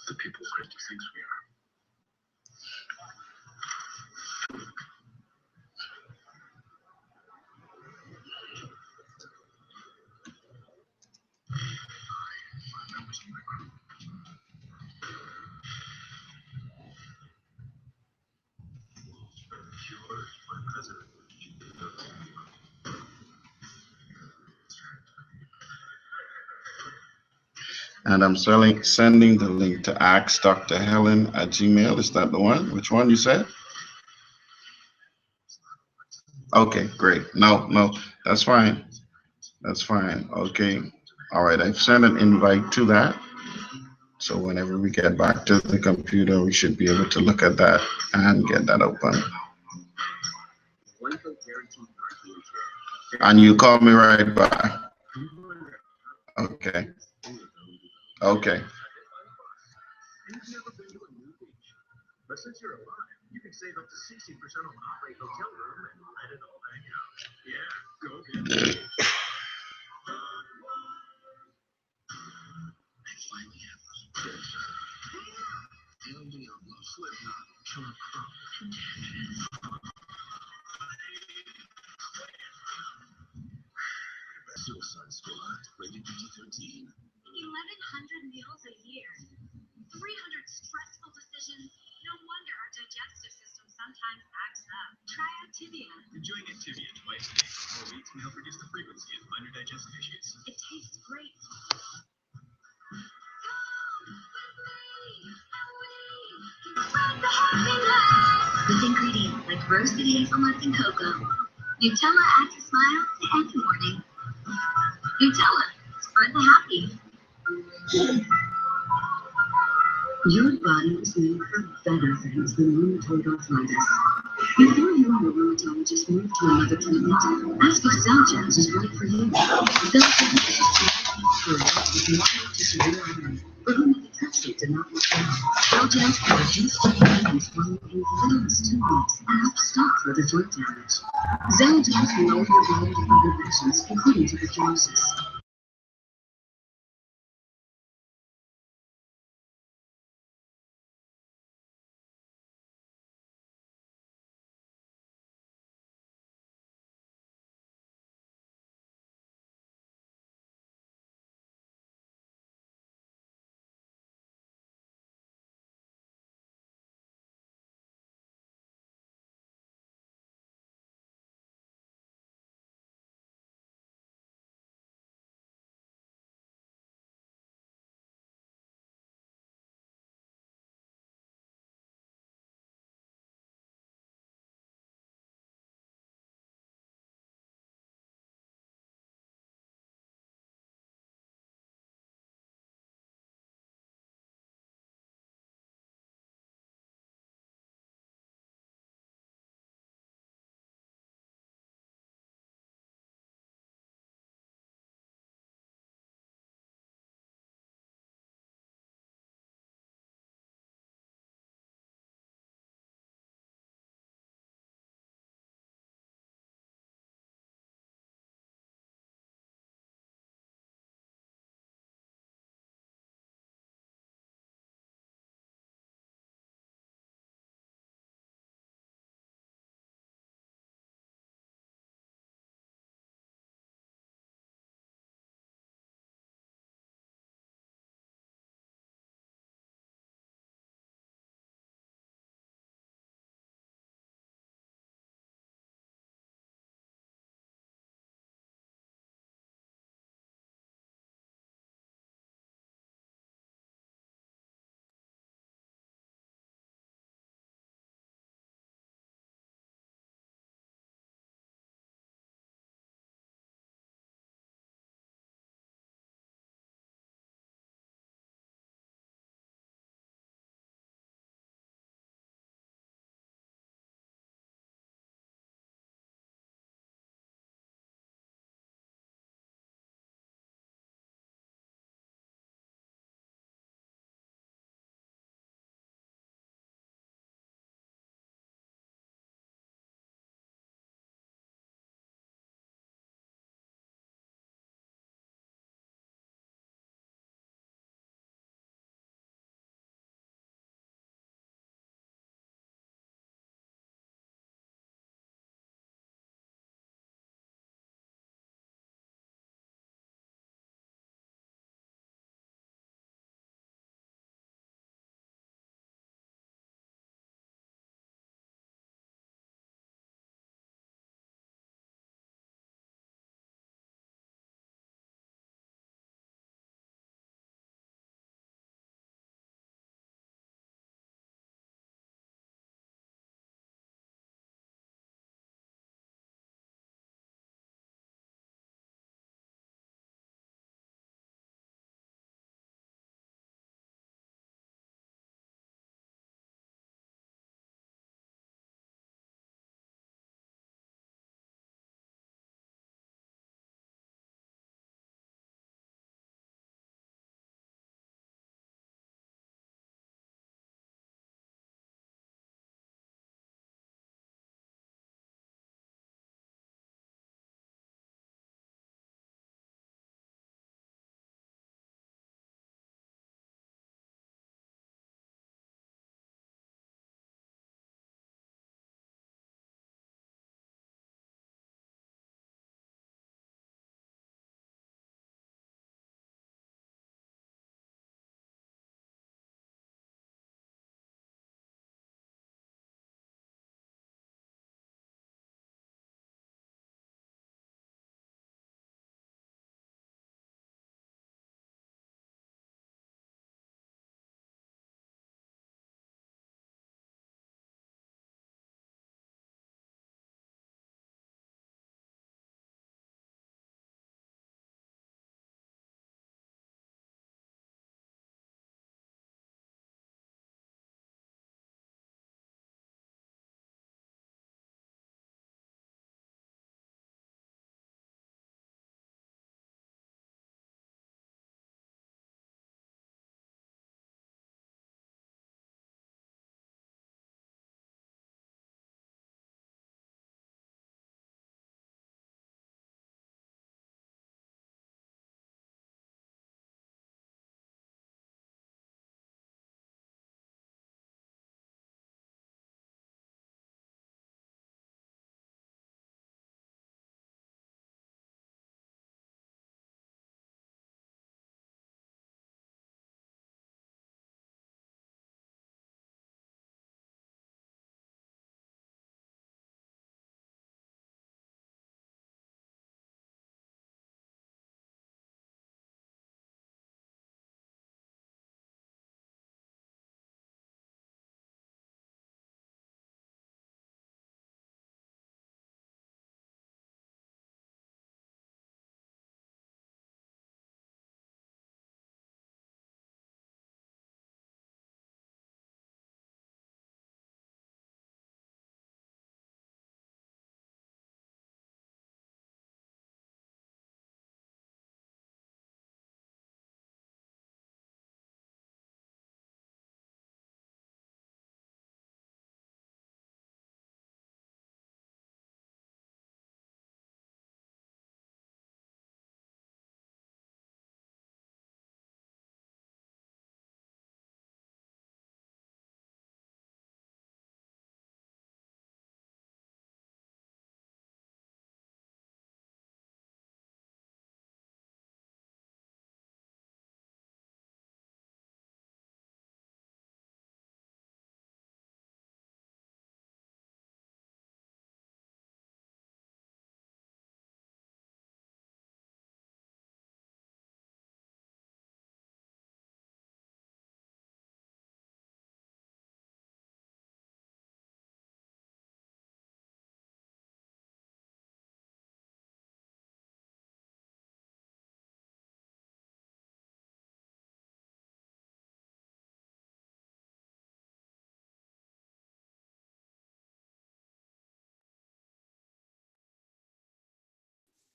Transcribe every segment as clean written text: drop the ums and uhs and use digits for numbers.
the people Christy thinks we are. And I'm sending the link to axdrhelen@gmail. Is that the one? Which one you said? Okay, great. No, that's fine. That's fine. Okay. All right. I've sent an invite to that. So whenever we get back to the computer, we should be able to look at that and get that open. And you call me right back. Okay. Okay. But since you're alive, you can save up to 60% on the hot-rate hotel room and let it all back out. Yeah, go get it. Suicide Squad, rated PG-13. 1,100 meals a year. 300 stressful decisions. No wonder our digestive system sometimes acts up. Try Activia. Enjoying Activia twice a day for 4 weeks may help reduce the frequency of minor digestive issues. It tastes great. With ingredients like roasted hazelnuts and cocoa, Nutella adds a smile to any morning. Nutella, spread the happy. Your body is made for better things than rheumatoid arthritis. Before you and your rheumatologist move to another treatment, ask if Zellgens is right for you. Zellgens is for adults with moderate to severe arthritis, for whom methotrexate did not work well. Zellgens can reduce pain and swelling in as little as 2 weeks and help stop further joint damage. Zellgens will lower your volume of other medicines, including tuberculosis.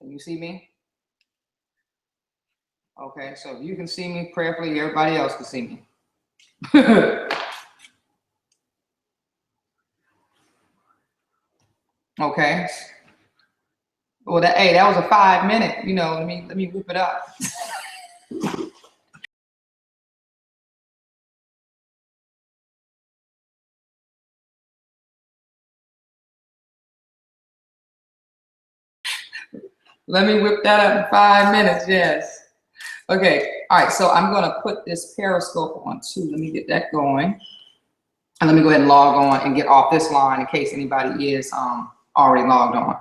Can you see me? Okay, so if you can see me, prayerfully, everybody else can see me. Okay. Well, hey, that was a 5 minute. You know, let me whip it up. Let me whip that up in 5 minutes. Yes. Okay. All right. So I'm going to put this Periscope on too. Let me get that going. And let me go ahead and log on and get off this line in case anybody is already logged on.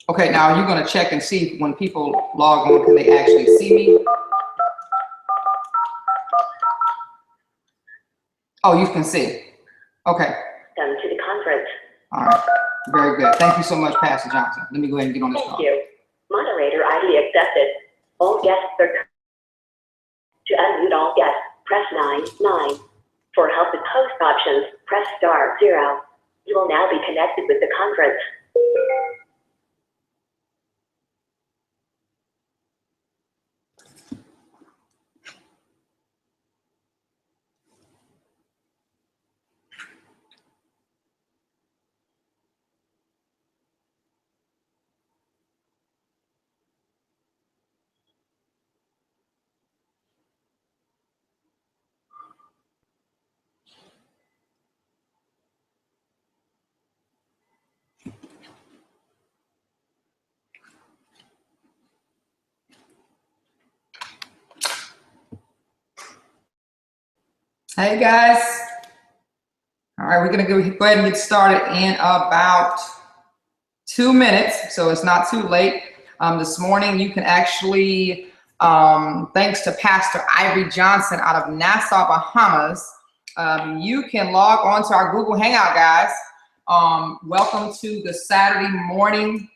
Okay, now you're going to check and see when people log on, can they actually see me? Oh, you can see. Okay. Come to the conference. All right. Very good. Thank you so much, Pastor Johnson. Let me go ahead and get on this call. Thank you. Moderator ID accepted. All guests are... To unmute all guests, press 9. For help with host options, press *0. You will now be connected with the conference. Hey guys. All right, we're going to go ahead and get started in about 2 minutes, so it's not too late. This morning you can actually, thanks to Pastor Ivory Johnson out of Nassau, Bahamas, you can log on to our Google Hangout, guys. Welcome to the Saturday morning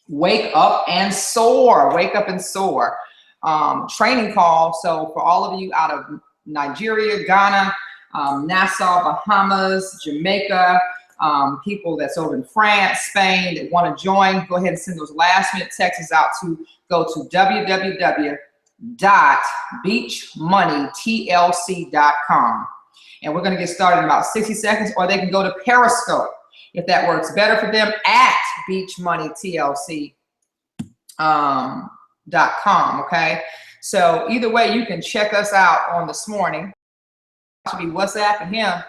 Wake Up and Soar, Wake Up and Soar training call. So for all of you out of Nigeria, Ghana, Nassau, Bahamas, Jamaica, people that's over in France, Spain that want to join, go ahead and send those last minute texts out to go to www.beachmoneytlc.com. And we're going to get started in about 60 seconds, or they can go to Periscope if that works better for them at beachmoneytlc.com. Okay. So either way, you can check us out on this morning. I should be WhatsApping him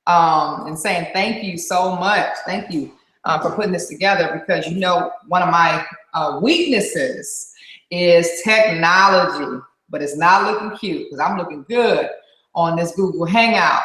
and saying thank you so much. Thank you for putting this together, because you know one of my weaknesses is technology, but it's not looking cute because I'm looking good on this Google Hangout.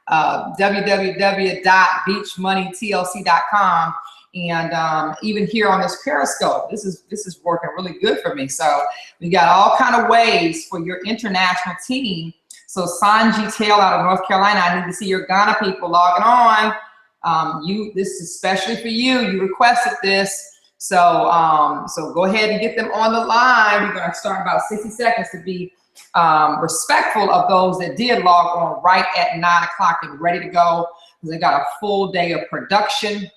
www.beachmoneytlc.com, and even here on this Periscope, this is working really good for me. So we got all kind of ways for your international team. So Sanji Tail out of North Carolina, I need to see your Ghana people logging on. This is especially for you. You requested this, so so go ahead and get them on the line. We're going to start in about 60 seconds to be respectful of those that did log on right at 9 o'clock and ready to go, because they got a full day of productivity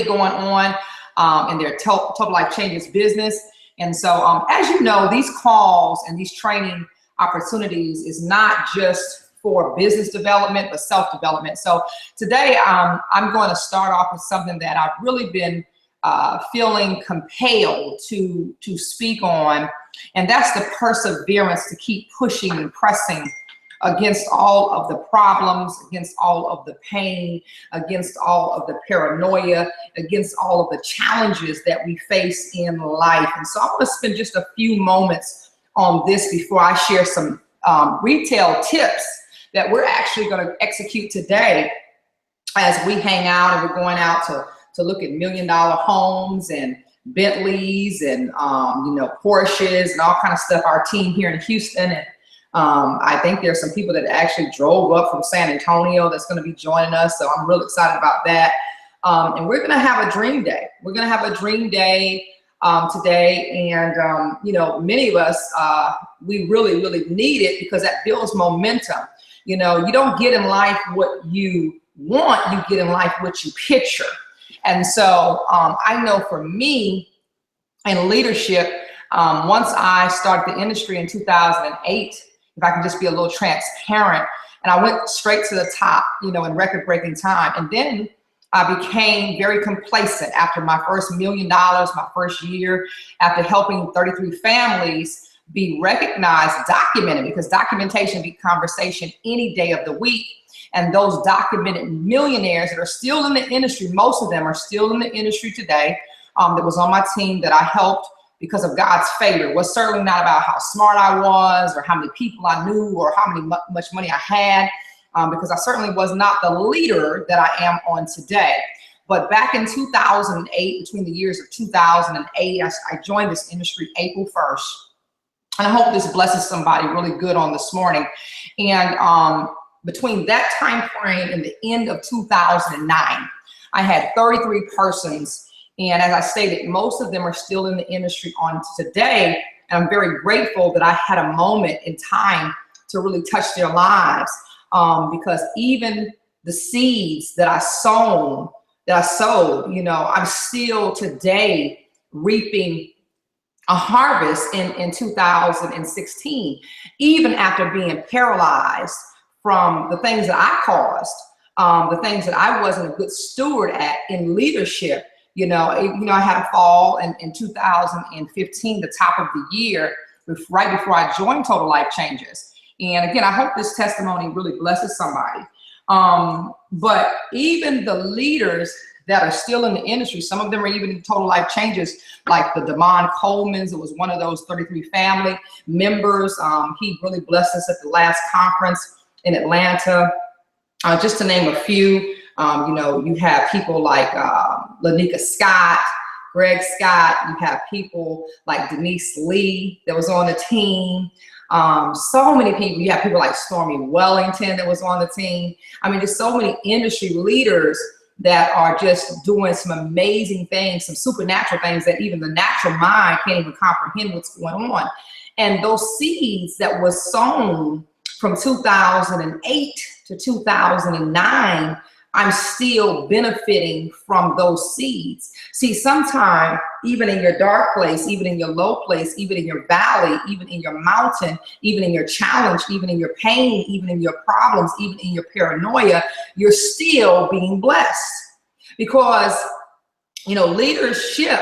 going on in their Total Life Changes business. And so as you know, these calls and these training opportunities is not just for business development, but self-development. So today I'm going to start off with something that I've really been feeling compelled to speak on, and that's the perseverance to keep pushing and pressing against all of the problems, against all of the pain, against all of the paranoia, against all of the challenges that we face in life. And so I want to spend just a few moments on this before I share some retail tips that we're actually going to execute today as we hang out, and we're going out to look at $1 million homes and Bentleys and Porsches and all kind of stuff. Our team here in Houston, and I think there's some people that actually drove up from San Antonio that's going to be joining us. So I'm really excited about that. And we're going to have a dream day. We're going to have a dream day today. And, you know, many of us, we really, really need it because that builds momentum. You know, you don't get in life what you want, you get in life what you picture. And so I know for me in leadership, once I started the industry in 2008, if I can just be a little transparent, and I went straight to the top, you know, in record-breaking time. And then I became very complacent after my first $1 million, my first year, after helping 33 families be recognized, documented, because documentation be conversation any day of the week. And those documented millionaires that are still in the industry, most of them are still in the industry today, that was on my team that I helped because of God's favor. It was certainly not about how smart I was or how many people I knew or how much money I had, because I certainly was not the leader that I am on today. But back in 2008, between the years of 2008, I joined this industry April 1st. And I hope this blesses somebody really good on this morning. And between that time frame and the end of 2009, I had 33 persons. And as I stated, most of them are still in the industry on today. And I'm very grateful that I had a moment in time to really touch their lives, because even the seeds that I sowed, you know, I'm still today reaping a harvest in 2016, even after being paralyzed from the things that I caused, the things that I wasn't a good steward at in leadership. You know, I had a fall in 2015, the top of the year, right before I joined Total Life Changes. And again, I hope this testimony really blesses somebody. But even the leaders that are still in the industry, some of them are even in Total Life Changes, like the Damon Coleman's. It was one of those 33 family members. He really blessed us at the last conference in Atlanta, just to name a few. You know, you have people like Lanika Scott, Greg Scott. You have people like Denise Lee that was on the team. So many people. You have people like Stormy Wellington that was on the team. I mean, there's so many industry leaders that are just doing some amazing things, some supernatural things that even the natural mind can't even comprehend what's going on. And those seeds that was sown from 2008 to 2009, I'm still benefiting from those seeds. See, sometimes even in your dark place, even in your low place, even in your valley, even in your mountain, even in your challenge, even in your pain, even in your problems, even in your paranoia, you're still being blessed. Because, you know, leadership,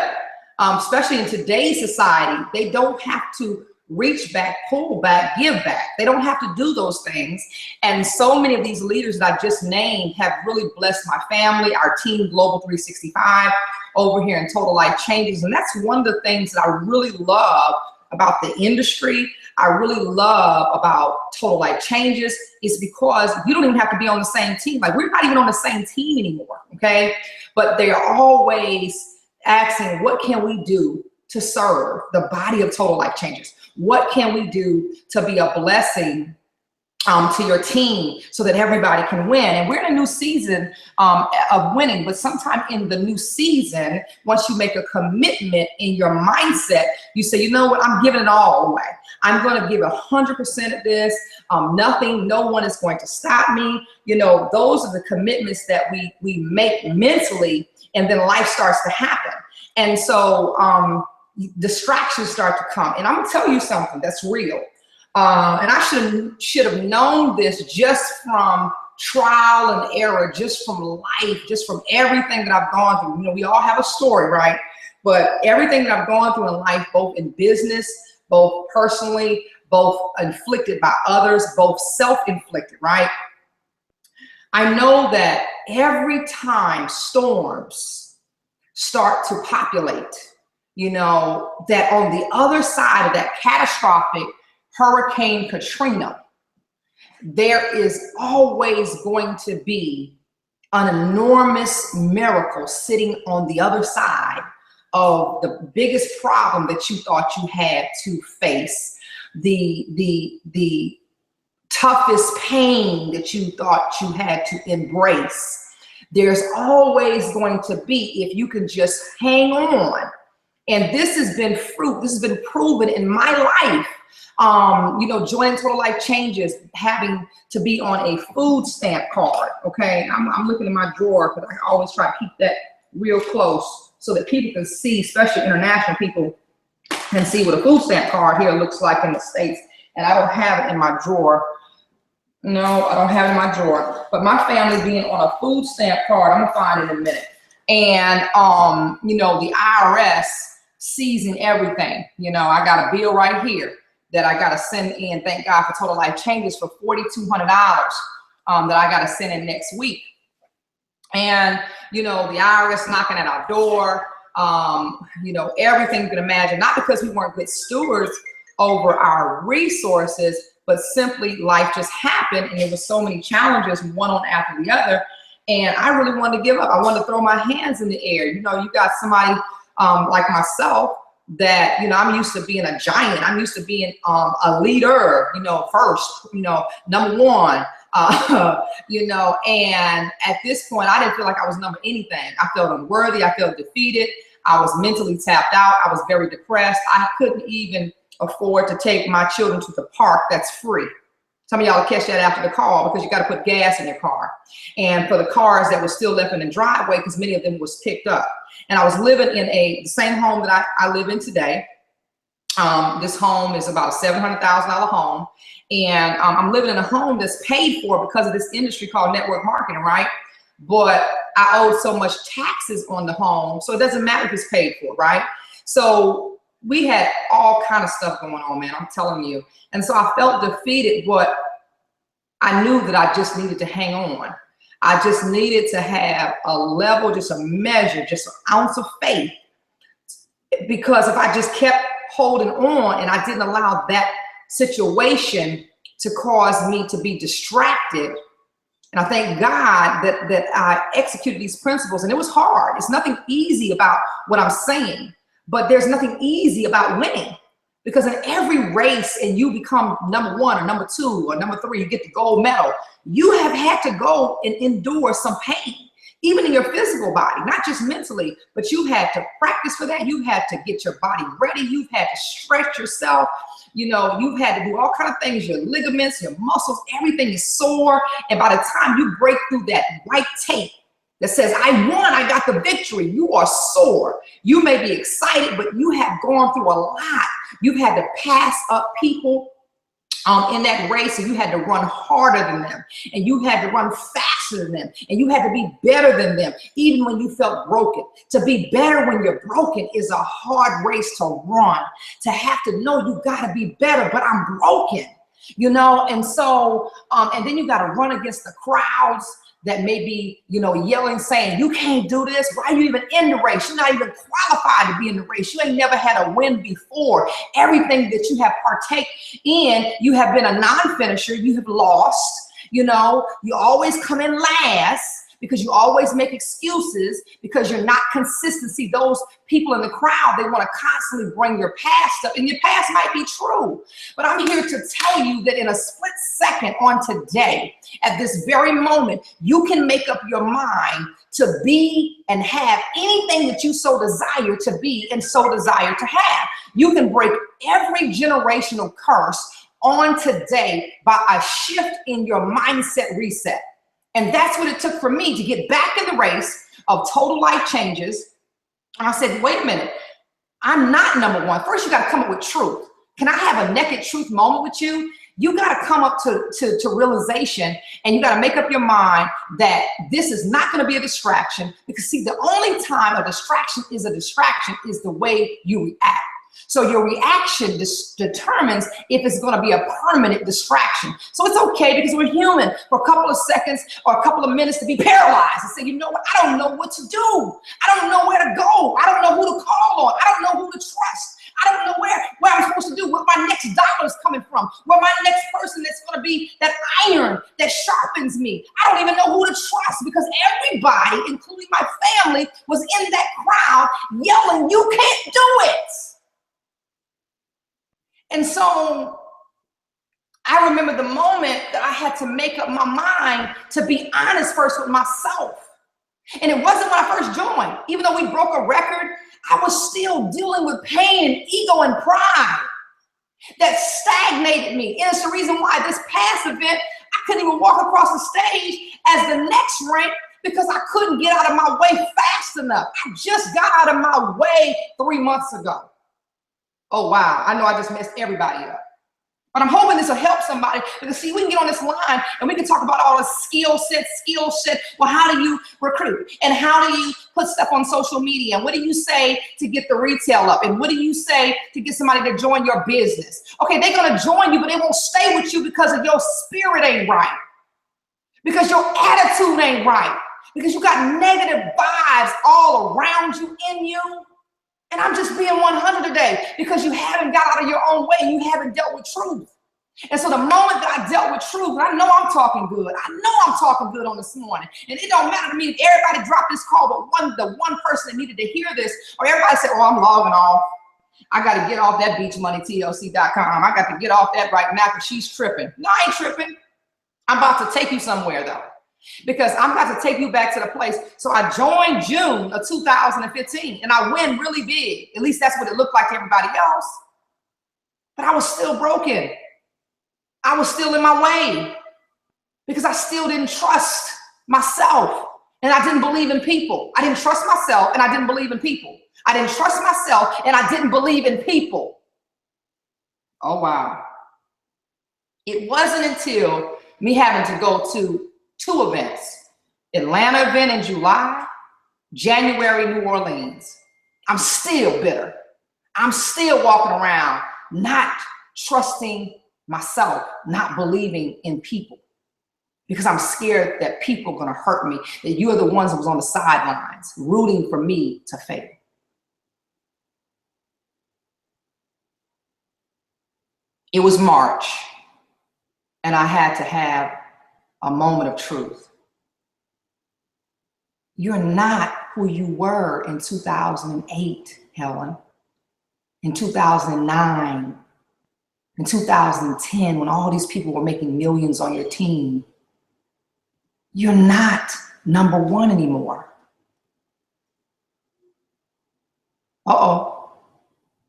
especially in today's society, they don't have to reach back, pull back, give back. They don't have to do those things. And so many of these leaders that I just named have really blessed my family, our team, Global 365, over here in Total Life Changes. And that's one of the things that I really love about the industry. I really love about Total Life Changes is because you don't even have to be on the same team. Like, we're not even on the same team anymore, okay? But they are always asking, what can we do to serve the body of Total Life Changes? What can we do to be a blessing to your team so that everybody can win? And we're in a new season of winning, but sometime in the new season, once you make a commitment in your mindset, you say, you know what, I'm giving it all away. I'm going to give 100% of this. Nothing, no one is going to stop me. You know, those are the commitments that we make mentally, and then life starts to happen. And so distractions start to come. And I'm gonna tell you something that's real. And I should have known this just from trial and error, just from life, just from everything that I've gone through. You know, we all have a story, right? But everything that I've gone through in life, both in business, both personally, both inflicted by others, both self-inflicted, right? I know that every time storms start to populate, you know, that on the other side of that catastrophic Hurricane Katrina, there is always going to be an enormous miracle sitting on the other side of the biggest problem that you thought you had to face, the toughest pain that you thought you had to embrace. There's always going to be, if you can just hang on And this has been fruit. This has been proven in my life. You know, joining Total Life Changes, having to be on a food stamp card. Okay, I'm looking in my drawer because I always try to keep that real close so that people can see, especially international people, can see what a food stamp card here looks like in the States. And I don't have it in my drawer. No, I don't have it in my drawer. But my family being on a food stamp card, I'm gonna find it in a minute. And you know, the IRS seizing everything. You know, I got a bill right here that I gotta send in. Thank God for Total Life Changes for $4,200 that I gotta send in next week. And you know, the IRS knocking at our door. You know, everything you can imagine. Not because we weren't good stewards over our resources, but simply life just happened, and there were so many challenges, one after the other. And I really wanted to give up. I wanted to throw my hands in the air. You know, you got somebody like myself that, you know, I'm used to being a giant. I'm used to being a leader, you know, first, you know, number one, you know, and at this point, I didn't feel like I was number anything. I felt unworthy. I felt defeated. I was mentally tapped out. I was very depressed. I couldn't even afford to take my children to the park that's free. Some of y'all will catch that after the call because you got to put gas in your car. And for the cars that were still left in the driveway, because many of them was picked up. And I was living in the same home that I live in today. This home is about a $700,000 home. And I'm living in a home that's paid for because of this industry called network marketing, right? But I owed so much taxes on the home, so it doesn't matter if it's paid for, right? So we had all kind of stuff going on, man, I'm telling you. And so I felt defeated, but I knew that I just needed to hang on. I just needed to have a level, just a measure, just an ounce of faith. Because if I just kept holding on and I didn't allow that situation to cause me to be distracted, and I thank God that I executed these principles, and it was hard. It's nothing easy about what I'm saying, but there's nothing easy about winning. Because in every race, and you become number one or number two or number three, you get the gold medal, you have had to go and endure some pain, even in your physical body, not just mentally, but you had to practice for that. You had to get your body ready. You've had to stretch yourself. You know, you've had to do all kinds of things, your ligaments, your muscles, everything is sore. And by the time you break through that white tape that says, I won, I got the victory, you are sore. You may be excited, but you have gone through a lot. You've had to pass up people in that race, and you had to run harder than them, and you had to run faster than them, and you had to be better than them, even when you felt broken. To be better when you're broken is a hard race to run. To have to know you got to be better, but I'm broken, you know. And so, and then you got to run against the crowds that may be, you know, yelling, saying, you can't do this. Why are you even in the race? You're not even qualified to be in the race. You ain't never had a win before. Everything that you have partake in, you have been a non-finisher. You have lost. You know, you always come in last because you always make excuses because you're not consistent. See, those people in the crowd, they want to constantly bring your past up, and your past might be true. But I'm here to tell you that in a split second on today, at this very moment, you can make up your mind to be and have anything that you so desire to be and so desire to have. You can break every generational curse on today by a shift in your mindset reset. And that's what it took for me to get back in the race of total life changes. And I said, wait a minute, I'm not number one. First, you got to come up with truth. Can I have a naked truth moment with you? You got to come up to realization, and you got to make up your mind that this is not going to be a distraction. Because see, the only time a distraction is the way you react. So your reaction determines if it's going to be a permanent distraction. So it's okay, because we're human, for a couple of seconds or a couple of minutes to be paralyzed and say, you know what, I don't know what to do. I don't know where to go. I don't know who to call on. I don't know who to trust. I don't know where I'm supposed to do, where my next dollar is coming from, where my next person that's going to be that iron that sharpens me. I don't even know who to trust, because everybody, including my family, was in that crowd yelling, you can't do it. And so I remember the moment that I had to make up my mind to be honest first with myself. And it wasn't when I first joined. Even though we broke a record, I was still dealing with pain and ego and pride that stagnated me. And it's the reason why this past event, I couldn't even walk across the stage as the next rank because I couldn't get out of my way fast enough. I just got out of my way 3 months ago. Oh, wow. I know I just messed everybody up. But I'm hoping this will help somebody, because see, we can get on this line and we can talk about all the skill set. Well, how do you recruit? And how do you put stuff on social media? And what do you say to get the retail up? And what do you say to get somebody to join your business? Okay, they're going to join you, but they won't stay with you because of your spirit ain't right. Because your attitude ain't right. Because you got negative vibes all around you, in you. And I'm just being 100 today because you haven't got out of your own way. You haven't dealt with truth. And so the moment that I dealt with truth, I know I'm talking good. I know I'm talking good on this morning. And it don't matter to me if everybody dropped this call, but the one person that needed to hear this, or everybody said, oh, I'm logging off. I got to get off that beachmoneytlc.com. I got to get off that right now because she's tripping. No, I ain't tripping. I'm about to take you somewhere, though. Because I'm about to take you back to the place. So I joined June of 2015 and I win really big. At least that's what it looked like to everybody else. But I was still broken. I was still in my way because I still didn't trust myself and I didn't believe in people. I didn't trust myself and I didn't believe in people. I didn't trust myself and I didn't believe in people. Oh, wow. It wasn't until me having to go to 2 events, Atlanta event in July, January, New Orleans. I'm still bitter. I'm still walking around not trusting myself, not believing in people because I'm scared that people are going to hurt me, that you're the ones that was on the sidelines rooting for me to fail. It was March and I had to have a moment of truth. You're not who you were in 2008, Helen, in 2009, in 2010, when all these people were making millions on your team. You're not number 1 anymore. Uh-oh.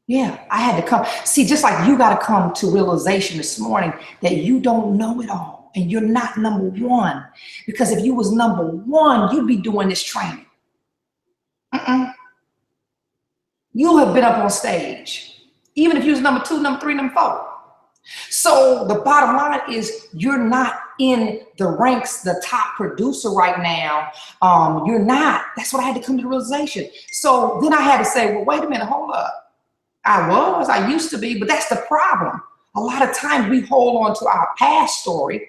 Yeah, I had to come. See, just like you got to come to realization this morning that you don't know it all. And you're not number 1. Because if you was number 1, you'd be doing this training. You have been up on stage. Even if you was number 2, number 3, number 4. So the bottom line is you're not in the ranks, the top producer right now. You're not. That's what I had to come to the realization. So then I had to say, well, wait a minute, hold up. I used to be, but that's the problem. A lot of times we hold on to our past story,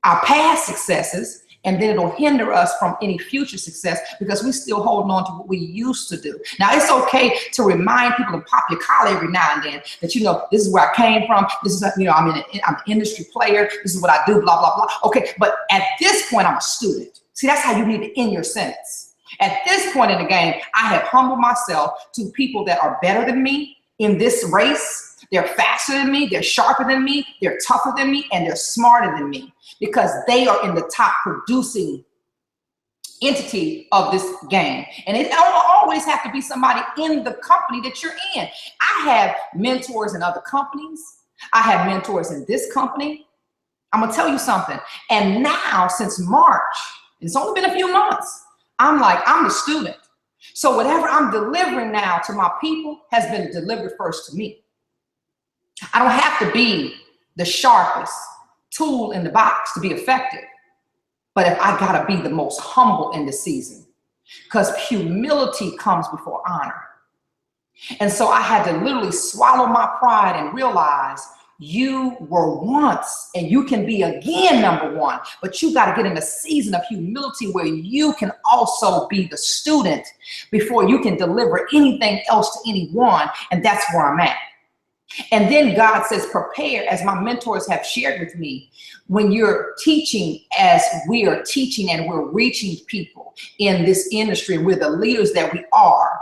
our past successes, and then it'll hinder us from any future success because we're still holding on to what we used to do. Now, it's okay to remind people and pop your collar every now and then that, you know, this is where I came from. This is, you know, I'm an industry player. This is what I do, blah, blah, blah. Okay, but at this point, I'm a student. See, that's how you need to end your sentence. At this point in the game, I have humbled myself to people that are better than me in this race. They're faster than me, they're sharper than me, they're tougher than me, and they're smarter than me because they are in the top producing entity of this game. And it don't always have to be somebody in the company that you're in. I have mentors in other companies. I have mentors in this company. I'm gonna tell you something. And now since March, it's only been a few months, I'm the student. So whatever I'm delivering now to my people has been delivered first to me. I don't have to be the sharpest tool in the box to be effective, but if I gotta be the most humble in the season, because humility comes before honor. And so I had to literally swallow my pride and realize you were once and you can be again number 1, but you got to get in a season of humility where you can also be the student before you can deliver anything else to anyone. And that's where I'm at. And then God says, prepare, as my mentors have shared with me, when you're teaching, as we are teaching and we're reaching people in this industry, and we're the leaders that we are,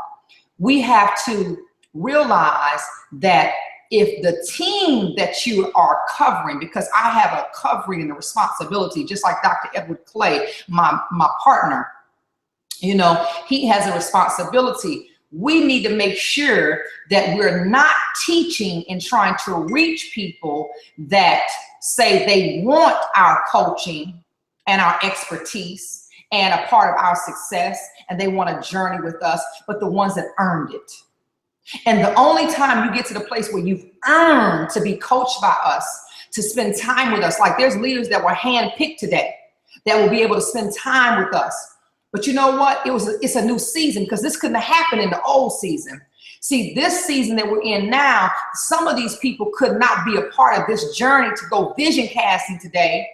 we have to realize that if the team that you are covering, because I have a covering and a responsibility, just like Dr. Edward Clay, my partner, you know, he has a responsibility we need to make sure that we're not teaching and trying to reach people that say they want our coaching and our expertise and a part of our success, and they want to journey with us, but the ones that earned it. And the only time you get to the place where you've earned to be coached by us, to spend time with us, like there's leaders that were handpicked today that will be able to spend time with us. But you know what? It's a new season, because this couldn't have happened in the old season. See, this season that we're in now, some of these people could not be a part of this journey to go vision casting today,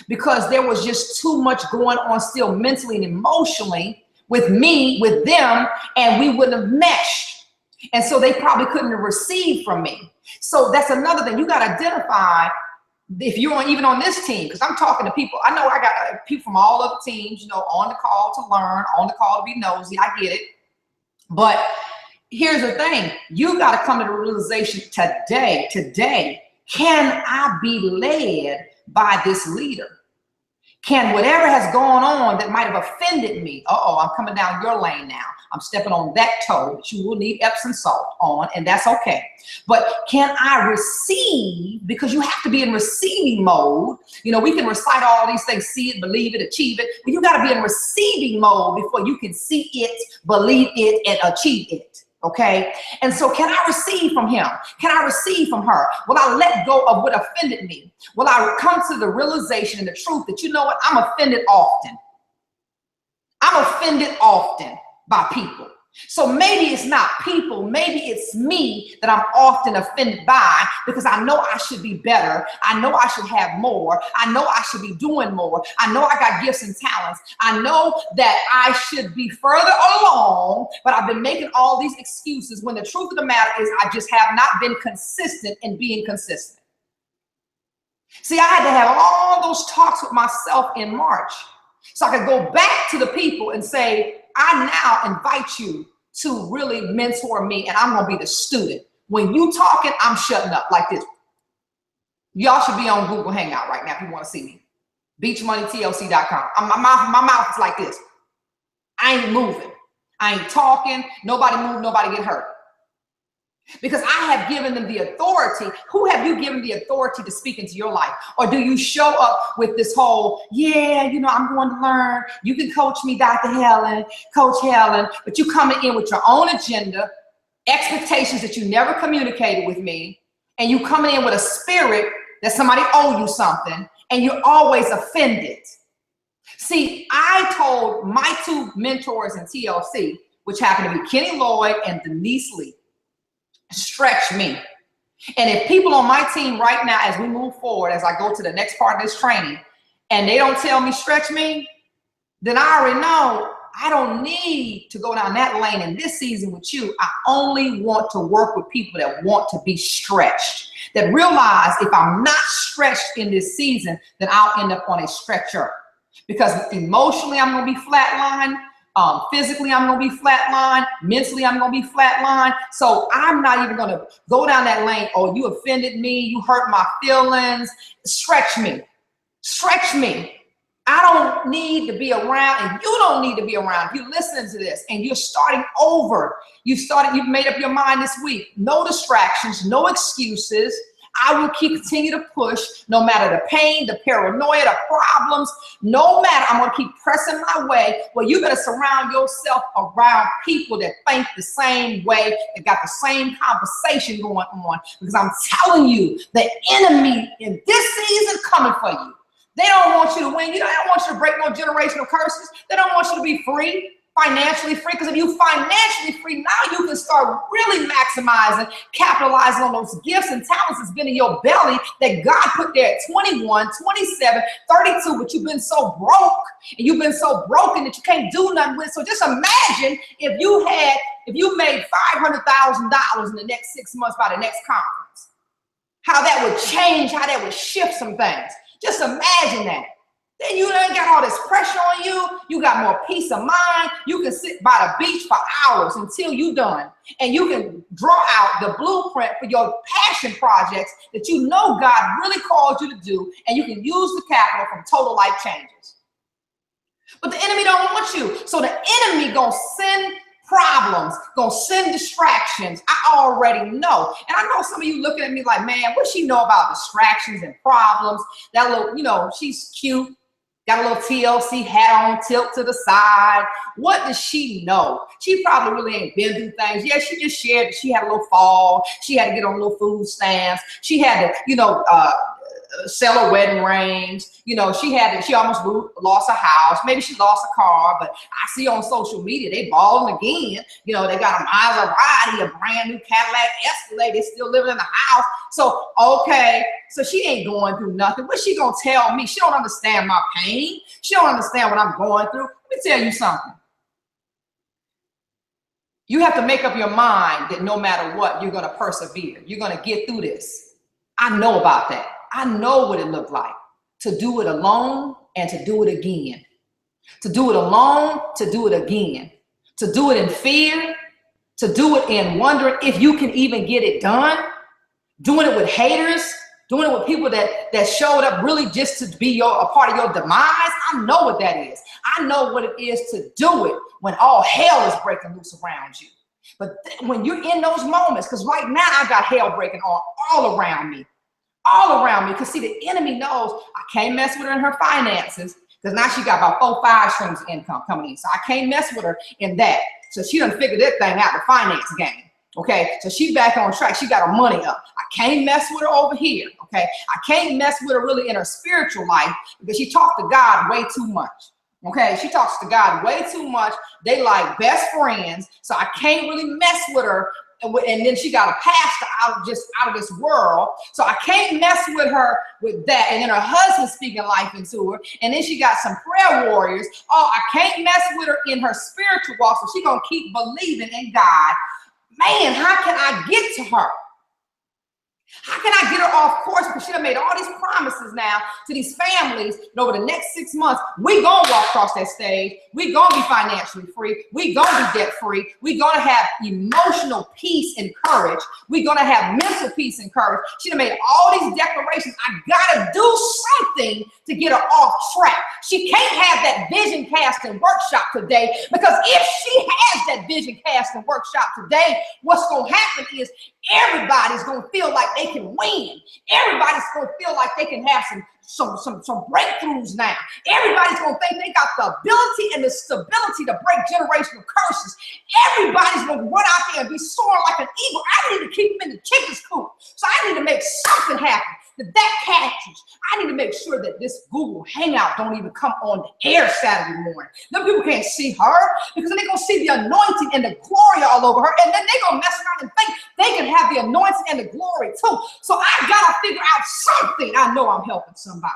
because there was just too much going on still mentally and emotionally with me, with them, and we wouldn't have meshed. And so they probably couldn't have received from me. So that's another thing. You got to identify if you're even on this team, because I'm talking to people. I know I got people from all other teams, on the call to learn, on the call to be nosy. I get it. But here's the thing. You got to come to the realization today, can I be led by this leader? Can whatever has gone on that might have offended me, I'm coming down your lane now. I'm stepping on that toe that you will need Epsom salt on, and that's okay. But can I receive? Because you have to be in receiving mode. We can recite all these things, see it, believe it, achieve it, but you got to be in receiving mode before you can see it, believe it, and achieve it. Okay. And so can I receive from him? Can I receive from her? Will I let go of what offended me? Will I come to the realization and the truth that, you know what? I'm offended often. I'm offended often by people. So maybe it's not people, maybe it's me that I'm often offended by, because I know I should be better. I know I should have more. I know I should be doing more. I know I got gifts and talents. I know that I should be further along, but I've been making all these excuses when the truth of the matter is I just have not been consistent in being consistent. See, I had to have all those talks with myself in March so I could go back to the people and say, I now invite you to really mentor me, and I'm going to be the student. When you talking, I'm shutting up like this. Y'all should be on Google Hangout right now if you want to see me. beachmoneytlc.com. My mouth is like this. I ain't moving. I ain't talking. Nobody move, nobody get hurt. Because I have given them the authority. Who have you given the authority to speak into your life? Or do you show up with this whole, I'm going to learn. You can coach me, Dr. Helen, Coach Helen, but you coming in with your own agenda, expectations that you never communicated with me, and you coming in with a spirit that somebody owe you something, and you're always offended. See, I told my two mentors in TLC, which happened to be Kenny Lloyd and Denise Lee, stretch me. And if people on my team right now, as we move forward, as I go to the next part of this training, and they don't tell me stretch me, then I already know I don't need to go down that lane in this season with you. I only want to work with people that want to be stretched, that realize if I'm not stretched in this season, then I'll end up on a stretcher. Because emotionally, I'm going to be flatlined. Physically, I'm going to be flatlined. Mentally, I'm going to be flatlined. So I'm not even going to go down that lane. Oh, you offended me. You hurt my feelings. Stretch me. Stretch me. I don't need to be around, and you don't need to be around. If you're listening to this and you're starting over, you've made up your mind this week. No distractions, no excuses. I will continue to push no matter the pain, the paranoia, the problems. No matter, I'm going to keep pressing my way. Well, you better surround yourself around people that think the same way, that got the same conversation going on. Because I'm telling you, the enemy in this season coming for you. They don't want you to win. They don't want you to break no generational curses. They don't want you to be free, financially free. Because if you're financially free, now you can start really maximizing, capitalizing on those gifts and talents that's been in your belly that God put there at 21, 27, 32, but you've been so broke and you've been so broken that you can't do nothing with. So just imagine if you made $500,000 in the next 6 months by the next conference, how that would change, how that would shift some things. Just imagine that. Then you ain't got all this pressure on you. You got more peace of mind. You can sit by the beach for hours until you're done. And you can draw out the blueprint for your passion projects that you know God really called you to do. And you can use the capital from total life changes. But the enemy don't want you. So the enemy gonna send problems, gonna send distractions. I already know. And I know some of you looking at me like, man, what she know about distractions and problems? That little, you know, she's cute. Got a little TLC hat on, tilt to the side. What does she know? She probably really ain't been through things. Yeah, she just shared that she had a little fall. She had to get on little food stamps. She had to, you know, sell her wedding rings. You know, she almost lost a house. Maybe she lost a car, but I see on social media, they balling again. You know, they got a Maserati, a brand new Cadillac Escalade. They still living in the house. So, okay, so she ain't going through nothing. What's she gonna tell me? She don't understand my pain. She don't understand what I'm going through. Let me tell you something. You have to make up your mind that no matter what, you're gonna persevere. You're gonna get through this. I know about that. I know what it looked like to do it alone and to do it again. To do it alone, to do it again. To do it in fear, to do it in wondering if you can even get it done. Doing it with haters, doing it with people that showed up really just to be a part of your demise. I know what that is. I know what it is to do it when all hell is breaking loose around you. But when you're in those moments, because right now I got hell breaking on all around me. All around me. Because see, the enemy knows I can't mess with her in her finances, because now she got about 4, 5 streams of income coming in. So I can't mess with her in that. So she done figured that thing out, the finance game. Okay, so she's back on track. She got her money up. I can't mess with her over here. Okay, I can't mess with her really in her spiritual life because she talks to God way too much. Okay, she talks to God way too much. They like best friends, so I can't really mess with her. And then she got a pastor out of this world, so I can't mess with her with that. And then her husband speaking life into her, and then she got some prayer warriors. Oh, I can't mess with her in her spiritual walk, so she gonna keep believing in God. Man, how can I get to her? How can I get her off course? Because she done made all these promises now to these families that over the next 6 months, we gonna walk across that stage. We gonna be financially free. We gonna be debt free. We gonna have emotional peace and courage. We gonna have mental peace and courage. She done made all these declarations. I gotta do something to get her off track. She can't have that vision casting workshop today, because if she has that vision casting workshop today, what's gonna happen is everybody's gonna feel like they can win. Everybody's gonna feel like they can have some breakthroughs now. Everybody's gonna think they got the ability and the stability to break generational curses. Everybody's gonna run out there and be soaring like an eagle. I need to keep them in the chicken's coop. So I need to make something happen that catches. I need to make sure that this Google Hangout don't even come on the air Saturday morning. Them people can't see her, because then they're gonna see the anointing and the glory all over her, and then they're gonna mess around and think they can have the anointing and the glory too. So I gotta figure out something. I know I'm helping somebody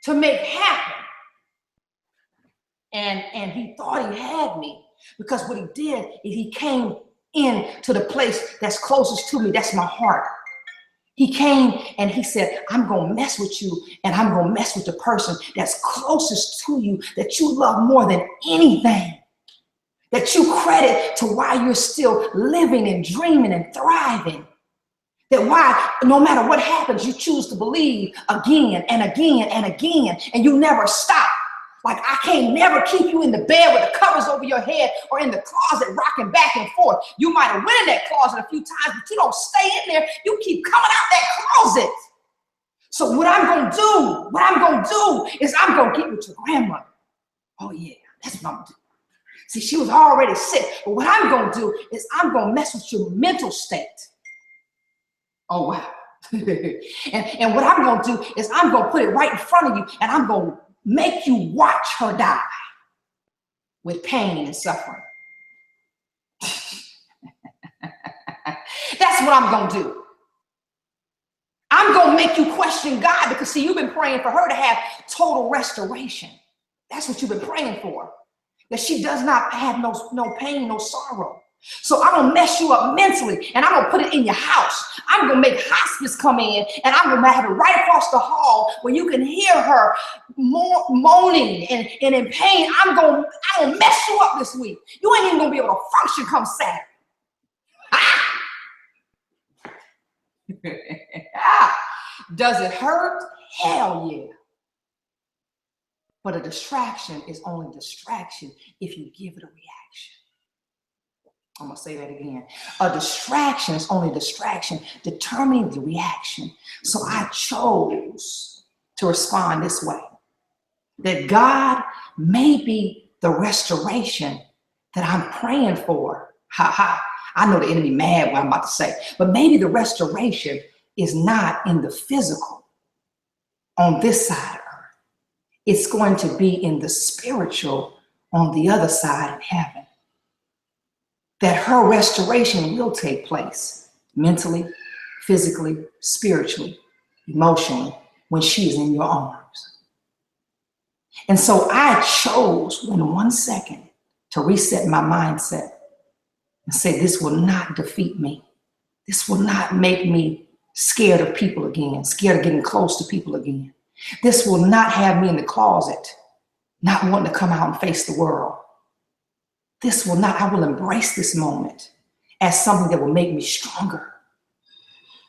to make happen. And he thought he had me, because what he did is he came in to the place that's closest to me. That's my heart. He came and he said, I'm going to mess with you, and I'm going to mess with the person that's closest to you, that you love more than anything, that you credit to why you're still living and dreaming and thriving, that why no matter what happens, you choose to believe again and again and again, and you never stop. Like, I can't never keep you in the bed with the covers over your head or in the closet rocking back and forth. You might have went in that closet a few times, but you don't stay in there. You keep coming out that closet. So what I'm going to do is I'm going to get with your grandmother. Oh yeah, that's what I'm going to do. See, she was already sick, but what I'm going to do is I'm going to mess with your mental state. Oh wow. and what I'm going to do is I'm going to put it right in front of you, and I'm going to make you watch her die with pain and suffering. That's what I'm going to do. I'm going to make you question God, because see, you've been praying for her to have total restoration. That's what you've been praying for, that she does not have no pain, no sorrow. So I'm gonna mess you up mentally, and I'm gonna put it in your house. I'm gonna make hospice come in, and I'm gonna have it right across the hall where you can hear her moaning and in pain. I'm gonna mess you up this week. You ain't even gonna be able to function come Saturday. Does it hurt? Hell yeah. But a distraction is only distraction if you give it a reaction. I'm gonna say that again. A distraction is only a distraction determining the reaction. So I chose to respond this way. That God may be the restoration that I'm praying for. Ha ha. I know the enemy mad what I'm about to say, but maybe the restoration is not in the physical on this side of earth. It's going to be in the spiritual on the other side in heaven. That her restoration will take place mentally, physically, spiritually, emotionally, when she is in your arms. And so I chose in 1 second to reset my mindset and say, this will not defeat me. This will not make me scared of people again, scared of getting close to people again. This will not have me in the closet, not wanting to come out and face the world. This will not, I will embrace this moment as something that will make me stronger,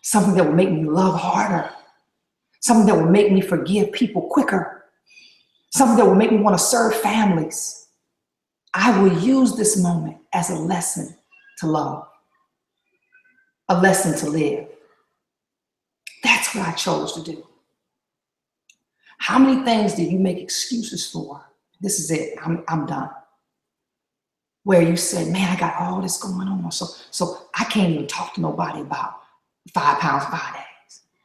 something that will make me love harder, something that will make me forgive people quicker, something that will make me want to serve families. I will use this moment as a lesson to love, a lesson to live. That's what I chose to do. How many things did you make excuses for? This is it, I'm done. Where you said, man, I got all this going on. So I can't even talk to nobody about 5 pounds, 5 days.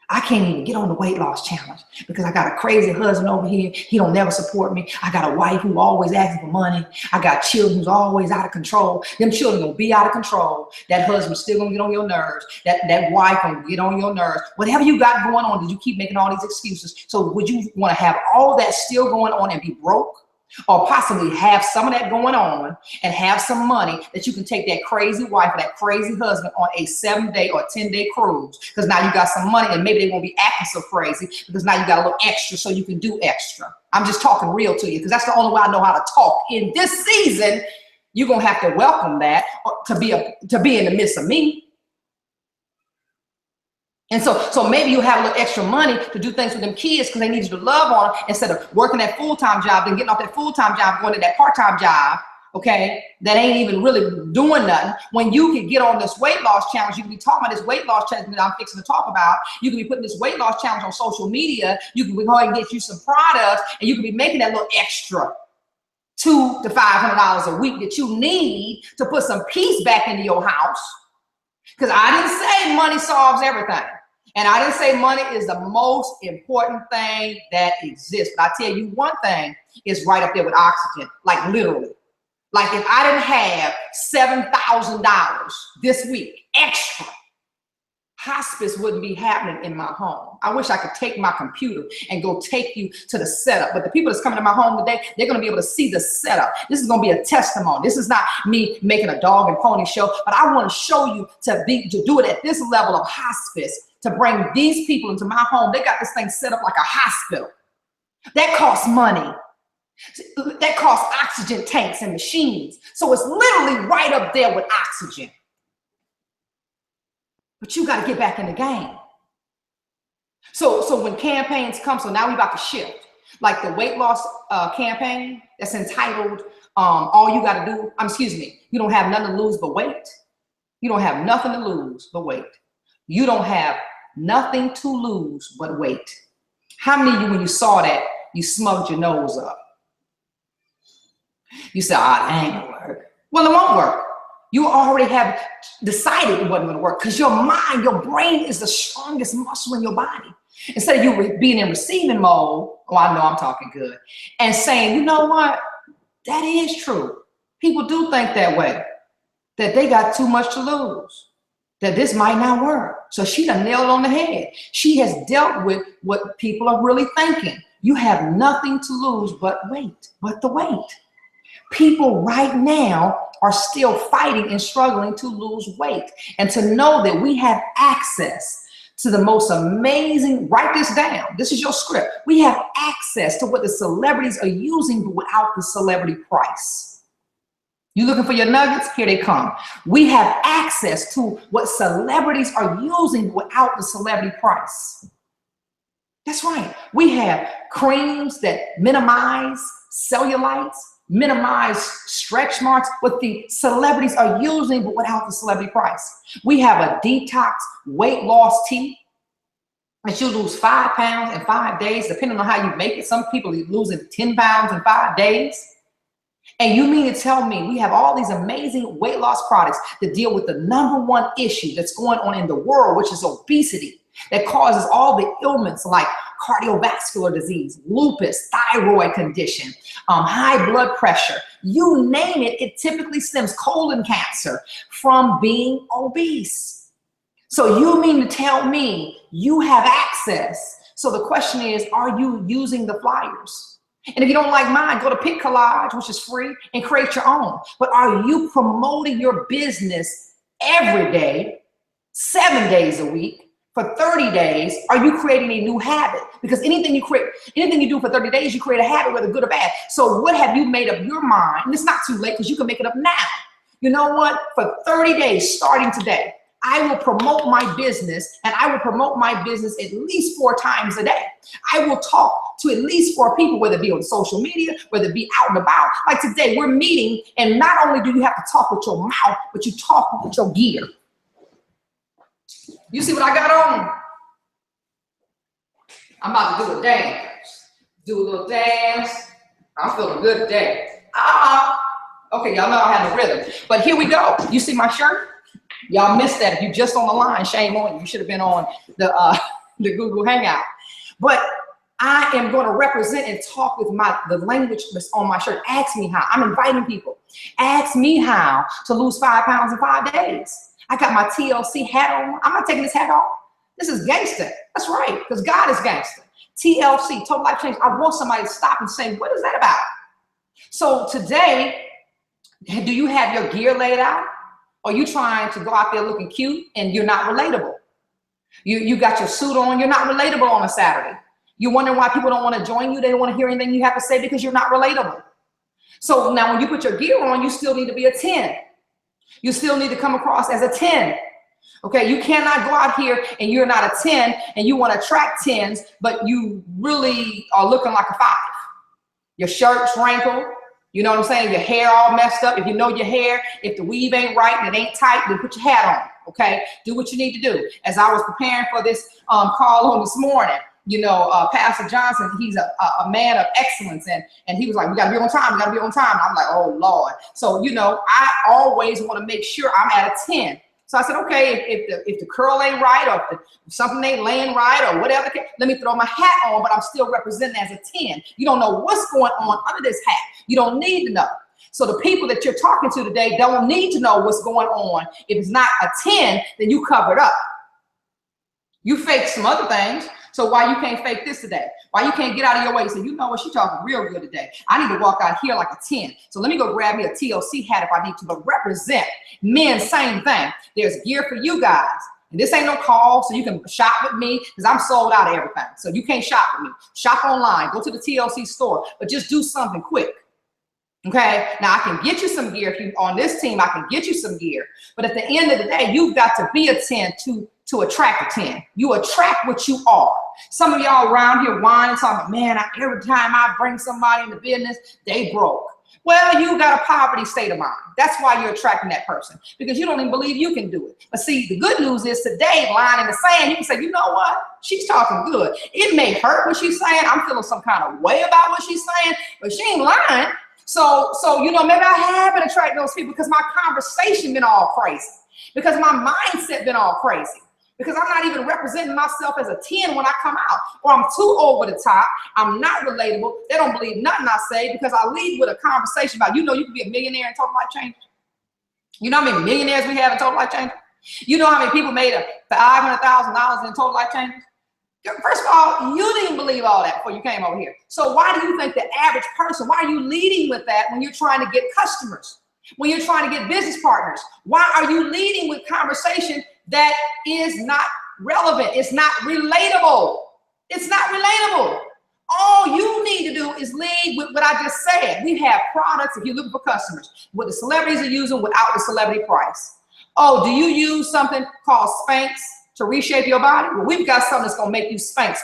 I can't even get on the weight loss challenge because I got a crazy husband over here. He don't never support me. I got a wife who always asking for money. I got children who's always out of control. Them children gonna be out of control. That husband still gonna get on your nerves. That wife gonna get on your nerves. Whatever you got going on, did you keep making all these excuses? So would you want to have all that still going on and be broke? Or possibly have some of that going on and have some money that you can take that crazy wife or that crazy husband on a 7-day or 10-day cruise, because now you got some money and maybe they won't be acting so crazy because now you got a little extra so you can do extra. I'm just talking real to you because that's the only way I know how to talk. In this season, you're going to have to welcome that to be in the midst of me. And so maybe you have a little extra money to do things with them kids because they need you to love on them instead of working that full-time job, then getting off that full-time job, going to that part-time job, okay, that ain't even really doing nothing. When you can get on this weight loss challenge, you can be talking about this weight loss challenge that I'm fixing to talk about. You can be putting this weight loss challenge on social media. You can be going and get you some products, and you can be making that little extra $200 to $500 a week that you need to put some peace back into your house. Because I didn't say money solves everything. And I didn't say money is the most important thing that exists. But I tell you one thing, is right up there with oxygen, like literally. Like if I didn't have $7,000 this week extra, hospice wouldn't be happening in my home. I wish I could take my computer and go take you to the setup. But the people that's coming to my home today, they're going to be able to see the setup. This is going to be a testimony. This is not me making a dog and pony show, but I want to show you to do it at this level of hospice, to bring these people into my home. They got this thing set up like a hospital. That costs money. That costs oxygen tanks and machines. So it's literally right up there with oxygen. But you got to get back in the game. So when campaigns come, so now we about to shift. Like the weight loss campaign that's entitled, all you got to do, you don't have nothing to lose but weight. You don't have nothing to lose but weight. You don't have nothing to lose but weight. How many of you, when you saw that, you smugged your nose up? You said, that ain't gonna work. Well, it won't work. You already have decided it wasn't going to work because your mind, your brain is the strongest muscle in your body. Instead of you being in receiving mode, oh, I know I'm talking good, and saying, you know what, that is true. People do think that way, that they got too much to lose, that this might not work. So she done nailed it on the head. She has dealt with what people are really thinking. You have nothing to lose but weight, but the weight. People right now are still fighting and struggling to lose weight. And to know that we have access to the most amazing, write this down. This is your script. We have access to what the celebrities are using, but without the celebrity price. You looking for your nuggets? Here they come. We have access to what celebrities are using without the celebrity price. That's right. We have creams that minimize cellulites, minimize stretch marks, what the celebrities are using, but without the celebrity price. We have a detox weight loss tea that you lose 5 pounds in 5 days, depending on how you make it. Some people are losing 10 pounds in 5 days. And you mean to tell me we have all these amazing weight loss products that deal with the #1 issue that's going on in the world, which is obesity, that causes all the ailments like cardiovascular disease, lupus, thyroid condition, high blood pressure, you name it, it typically stems colon cancer from being obese. So you mean to tell me you have access? So the question is, are you using the flyers? And if you don't like mine, go to Pick Collage, which is free, and create your own. But are you promoting your business every day, 7 days a week, for 30 days? Are you creating a new habit? Because anything you do for 30 days, you create a habit, whether good or bad. So what have you made up your mind? And it's not too late because you can make it up now. You know what? For 30 days, starting today, I will promote my business, and I will promote my business at least 4 times a day. I will talk to at least 4 people, whether it be on social media, whether it be out and about. Like today, we're meeting, and not only do you have to talk with your mouth, but you talk with your gear. You see what I got on? I'm about to do a dance. Do a little dance. I'm feeling good today. Okay, y'all know I have the rhythm. But here we go. You see my shirt? Y'all missed that. If you're just on the line, shame on you. You should have been on the Google Hangout. But I am going to represent and talk with the language that's on my shirt. Ask me how. I'm inviting people. Ask me how to lose 5 pounds in 5 days. I got my TLC hat on. I'm not taking this hat off. This is gangster. That's right, because God is gangster. TLC, Total Life Change. I want somebody to stop and say, what is that about? So today, do you have your gear laid out? Or you trying to go out there looking cute and you're not relatable? You got your suit on, you're not relatable on a Saturday. You're wondering why people don't want to join you. They don't want to hear anything you have to say because you're not relatable. So now when you put your gear on, you still need to be a 10. You still need to come across as a 10. Okay, you cannot go out here and you're not a 10 and you want to attract 10s, but you really are looking like a 5. Your shirt's wrinkled. You know what I'm saying? Your hair all messed up. If you know your hair, if the weave ain't right and it ain't tight, then put your hat on, okay? Do what you need to do. As I was preparing for this call on this morning, you know, Pastor Johnson, he's a man of excellence, and he was like, we gotta be on time, we gotta be on time. And I'm like, oh Lord. So, you know, I always wanna make sure I'm at a 10. So I said, okay, if the curl ain't right, or if something ain't laying right, or whatever, let me throw my hat on, but I'm still representing as a 10. You don't know what's going on under this hat. You don't need to know. So the people that you're talking to today don't need to know what's going on. If it's not a 10, then you covered up. You fake some other things. So why you can't fake this today? Why you can't get out of your way and say, you know what, she's talking real good today. I need to walk out here like a 10. So let me go grab me a TLC hat if I need to, but represent. Men, same thing. There's gear for you guys. And this ain't no call, so you can shop with me because I'm sold out of everything. So you can't shop with me. Shop online, go to the TLC store, but just do something quick. Okay, now I can get you some gear. If you on this team, I can get you some gear. But at the end of the day, you've got to be a 10 to attract a 10. You attract what you are. Some of y'all around here whining, talking about, man, every time I bring somebody into business, they broke. Well, you got a poverty state of mind. That's why you're attracting that person, because you don't even believe you can do it. But see, the good news is today, line in the sand, you can say, you know what? She's talking good. It may hurt what she's saying. I'm feeling some kind of way about what she's saying, but she ain't lying. So you know, maybe I have been attracting those people because my conversation been all crazy, because my mindset been all crazy, because I'm not even representing myself as a 10 when I come out, or I'm too over the top. I'm not relatable. They don't believe nothing I say because I lead with a conversation about, you know, you can be a millionaire in Total Life Change. You know how many millionaires we have in Total Life Change? You know how many people made $500,000 in Total Life Change? First of all, you didn't believe all that before you came over here. So why do you think the average person, why are you leading with that when you're trying to get customers, when you're trying to get business partners? Why are you leading with conversation that is not relevant? It's not relatable. It's not relatable. All you need to do is lead with what I just said. We have products, if you're looking for customers, what the celebrities are using without the celebrity price. Oh, do you use something called Spanx to reshape your body? Well, we've got something that's gonna make you Spanx.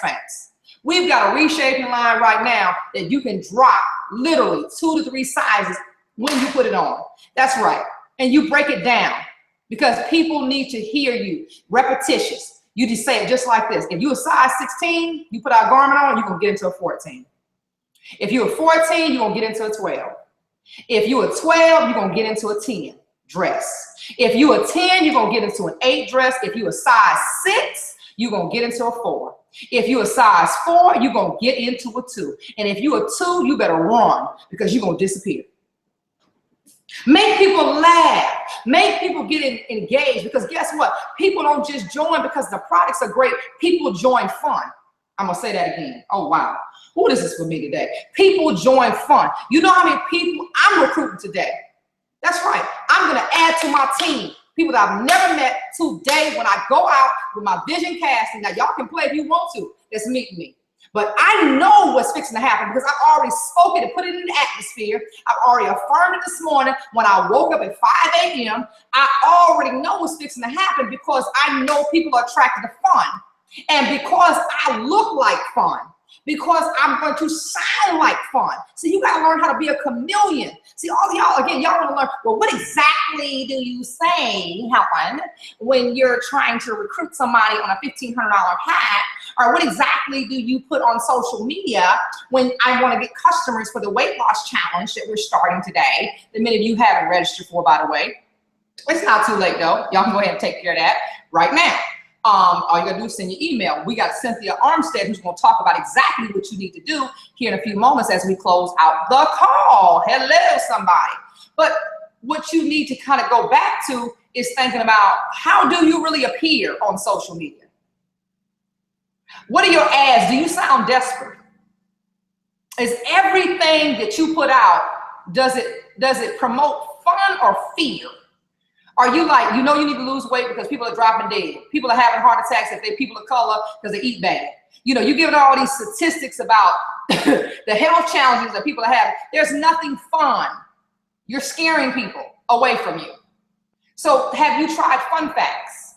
We've got a reshaping line right now that you can drop literally 2 to 3 sizes when you put it on. That's right. And you break it down because people need to hear you. Repetitious. You just say it just like this. If you're a size 16, you put our garment on, you're going to get into a 14. If you're a 14, you're going to get into a 12. If you're a 12, you're going to get into a 10 dress. If you're a 10, you're going to get into an 8 dress. If you're a size 6, you're going to get into a 4. If you're a size 4, you're going to get into a 2. And if you're a 2, you better run because you're going to disappear. Make people laugh. Make people get engaged because guess what? People don't just join because the products are great. People join fun. I'm going to say that again. Oh, wow. Who this is for me today? People join fun. You know how many people I'm recruiting today? That's right. I'm going to add to my team people that I've never met today when I go out with my vision casting. Now, y'all can play if you want to. That's meeting me. But I know what's fixing to happen because I've already spoken and put it in the atmosphere. I've already affirmed it this morning when I woke up at 5 a.m. I already know what's fixing to happen because I know people are attracted to fun. And because I look like fun. Because I'm going to sound like fun. So you got to learn how to be a chameleon. See, all y'all, again, y'all want to learn, well, what exactly do you say, Helen, when you're trying to recruit somebody on a $1,500 hat? Or what exactly do you put on social media when I want to get customers for the weight loss challenge that we're starting today, that many of you haven't registered for, by the way. It's not too late, though. Y'all can go ahead and take care of that right now. All you gotta do is send your email. We got Cynthia Armstead who's gonna talk about exactly what you need to do here in a few moments as we close out the call. Hello, somebody. But what you need to kind of go back to is thinking about how do you really appear on social media? What are your ads? Do you sound desperate? Is everything that you put out, does it promote fun or fear? Are you like, you know you need to lose weight because people are dropping dead. People are having heart attacks if they're people of color because they eat bad. You know, you're giving all these statistics about the health challenges that people are having. There's nothing fun. You're scaring people away from you. So have you tried fun facts?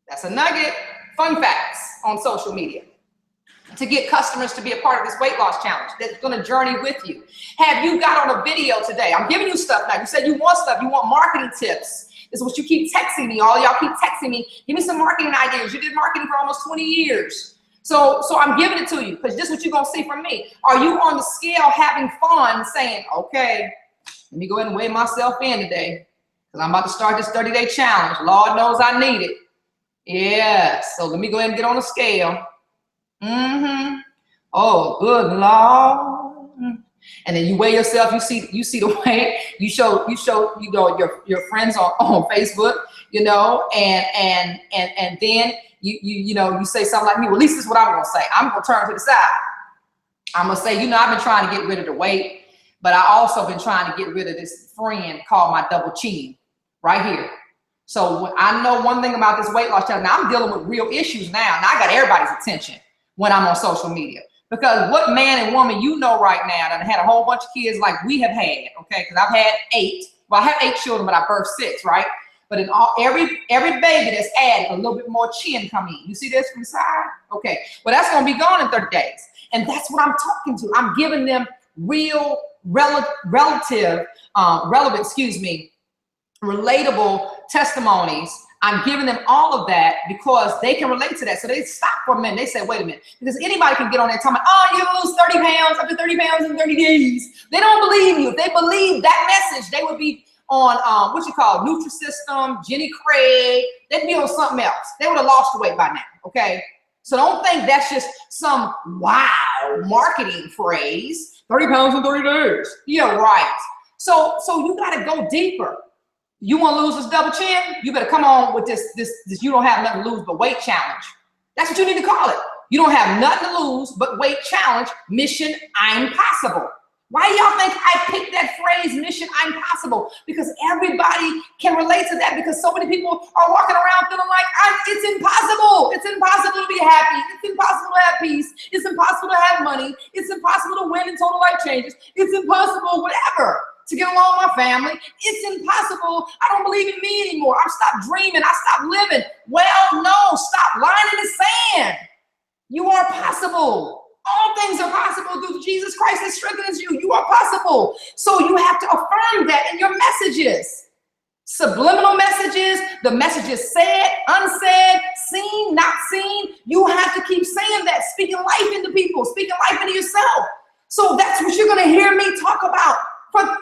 That's a nugget. Fun facts on social media to get customers to be a part of this weight loss challenge that's going to journey with you. Have you got on a video today? I'm giving you stuff now. You said you want stuff. You want marketing tips. This is what you keep texting me. All y'all keep texting me. Give me some marketing ideas. You did marketing for almost 20 years. So I'm giving it to you because this is what you're going to see from me. Are you on the scale having fun saying, okay, let me go ahead and weigh myself in today because I'm about to start this 30-day challenge. Lord knows I need it. Yeah, so let me go ahead and get on the scale. Oh, good Lord. And then you weigh yourself, you see the weight, you show you know your friends on Facebook, you know, and then you know, you say something like me. Well, at least this is what I'm gonna say. I'm gonna turn to the side. I'm gonna say, you know, I've been trying to get rid of the weight, but I also been trying to get rid of this friend called my double chin right here. So I know one thing about this weight loss challenge. Now I'm dealing with real issues now, and I got everybody's attention when I'm on social media. Because what man and woman you know right now that had a whole bunch of kids like we have had, okay? Because I've had 8. Well, I have 8 children, but I birthed 6, right? But in all, every baby that's added, a little bit more chin coming in. You see this from the side? Okay. Well, that's going to be gone in 30 days. And that's what I'm talking to. I'm giving them real, relatable testimonies. I'm giving them all of that because they can relate to that. So they stop for a minute. They say, wait a minute, because anybody can get on there talking about, oh, you're gonna lose 30 pounds, up to 30 pounds in 30 days. They don't believe you. If they believe that message, they would be on what you call Nutrisystem, Jenny Craig. They'd be on something else. They would have lost the weight by now, okay? So don't think that's just some wow marketing phrase, 30 pounds in 30 days. Yeah, right. So you gotta go deeper. You want to lose this double chin? You better come on with this you don't have nothing to lose but weight challenge. That's what you need to call it. You don't have nothing to lose but weight challenge, mission I'm possible. Why do y'all think I picked that phrase, mission I'm possible? Because everybody can relate to that because so many people are walking around feeling like it's impossible. It's impossible to be happy. It's impossible to have peace. It's impossible to have money. It's impossible to win in total life changes. It's impossible, whatever. To get along with my family. It's impossible. I don't believe in me anymore. I've stopped dreaming. I stopped living. Well, no, stop lying in the sand. You are possible. All things are possible through Jesus Christ that strengthens you. You are possible. So you have to affirm that in your messages. Subliminal messages, the messages said, unsaid, seen, not seen. You have to keep saying that, speaking life into people, speaking life into yourself. So that's what you're going to hear me talk about for 30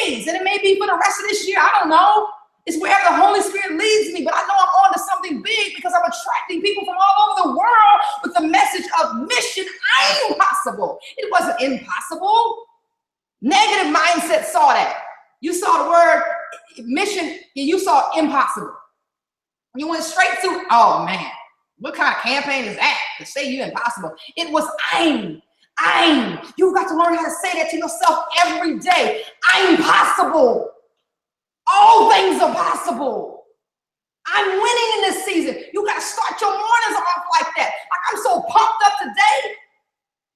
days. And it may be for the rest of this year. I don't know. It's wherever the Holy Spirit leads me. But I know I'm on to something big because I'm attracting people from all over the world with the message of mission ain't possible. It wasn't impossible. Negative mindset saw that. You saw the word mission, you saw impossible. You went straight to, oh man, what kind of campaign is that to say you impossible? It was I'm. You got to learn how to say that to yourself every day. I'm possible. All things are possible. I'm winning in this season. You got to start your mornings off like that. Like, I'm so pumped up today.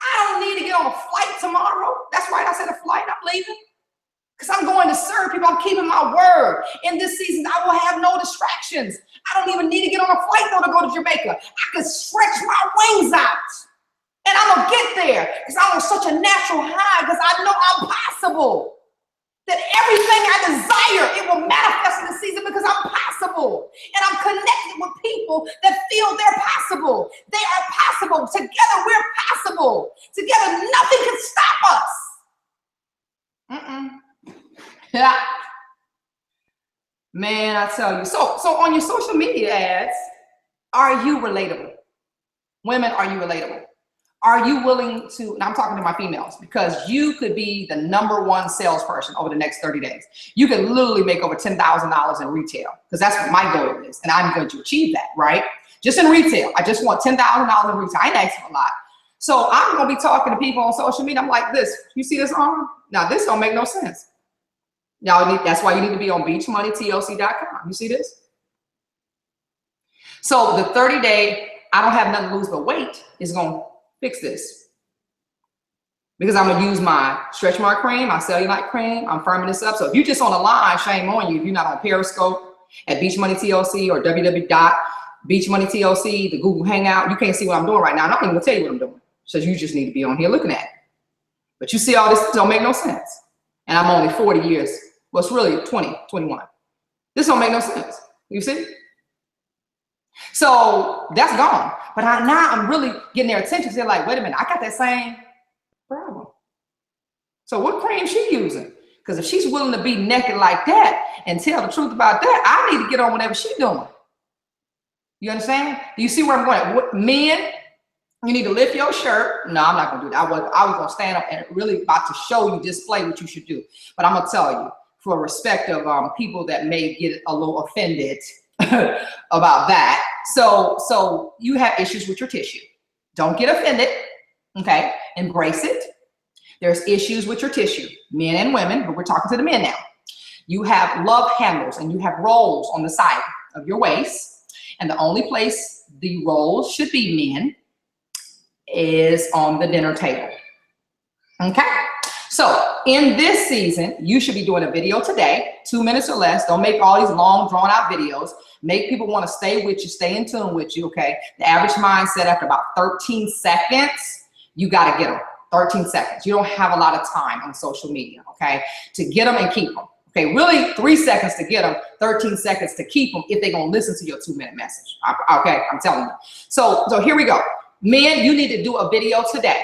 I don't need to get on a flight tomorrow. That's right, I said a flight, I'm leaving. Because I'm going to serve people. I'm keeping my word. In this season, I will have no distractions. I don't even need to get on a flight, though, to go to Jamaica. I can stretch my wings out. And I'm going to get there. Because I'm on such a natural high. Because I know I'm possible. That everything I desire, it will manifest in the season because I'm possible. And I'm connected with people that feel they're possible. They are possible. Together, we're possible. Together, nothing can stop us. Yeah. Man, I tell you. So on your social media ads, are you relatable? Women, are you relatable? Are you willing to, now I'm talking to my females, because you could be the #1 salesperson over the next 30 days. You could literally make over $10,000 in retail, because that's what my goal is. And I'm going to achieve that, right? Just in retail. I just want $10,000 in retail. I ain't asking a lot. So I'm going to be talking to people on social media. I'm like, this, you see this arm? Now this don't make no sense. Y'all that's why you need to be on beachmoneytoc.com. You see this? So the 30-day, I don't have nothing to lose but weight is going to fix this. Because I'm going to use my stretch mark cream, my cellulite cream. I'm firming this up. So if you're just on the line, shame on you. If you're not on Periscope at BeachMoneyTOC or www.beachmoneytoc, the Google Hangout, you can't see what I'm doing right now. I'm not even going to tell you what I'm doing. So you just need to be on here looking at it. But you see all this don't make no sense. And I'm only 40 years. Well, it's really 20, 21. This don't make no sense. You see? So that's gone. But now I'm really getting their attention. They're like, wait a minute, I got that same problem. So what cream is she using? Because if she's willing to be naked like that and tell the truth about that, I need to get on whatever she's doing. You understand? Do you see where I'm going? What, men, you need to lift your shirt. No, I'm not going to do that. I was going to stand up and really about to show you, display what you should do. But I'm going to tell you, for respect of people that may get a little offended about that. So you have issues with your tissue. Don't get offended, okay? Embrace it. There's issues with your tissue, men and women, but we're talking to the men now. You have love handles and you have rolls on the side of your waist. And the only place the rolls should be, men, is on the dinner table, okay? So in this season, you should be doing a video today, 2 minutes or less. Don't make all these long, drawn out videos. Make people want to stay with you, stay in tune with you, okay? The average mindset after about 13 seconds, you got to get them. 13 seconds. You don't have a lot of time on social media, okay? To get them and keep them. Okay, really 3 seconds to get them, 13 seconds to keep them if they're going to listen to your 2-minute message. Okay, I'm telling you. So here we go. Men, you need to do a video today.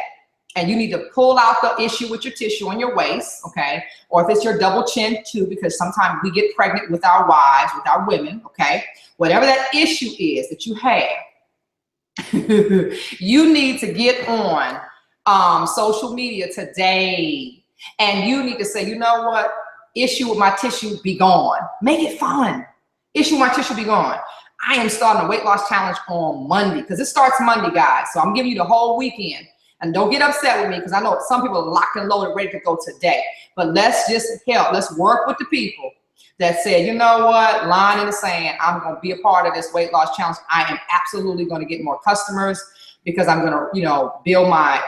And you need to pull out the issue with your tissue on your waist, okay? Or if it's your double chin too, because sometimes we get pregnant with our wives, with our women, okay? Whatever that issue is that you have, you need to get on social media today. And you need to say, you know what? Issue with my tissue, be gone. Make it fun. Issue with my tissue, be gone. I am starting a weight loss challenge on Monday, because it starts Monday, guys. So I'm giving you the whole weekend. And don't get upset with me, because I know some people are locked and loaded, ready to go today. But let's just help. Let's work with the people that said, you know what, line in the sand, I'm going to be a part of this weight loss challenge. I am absolutely going to get more customers, because I'm going to, build my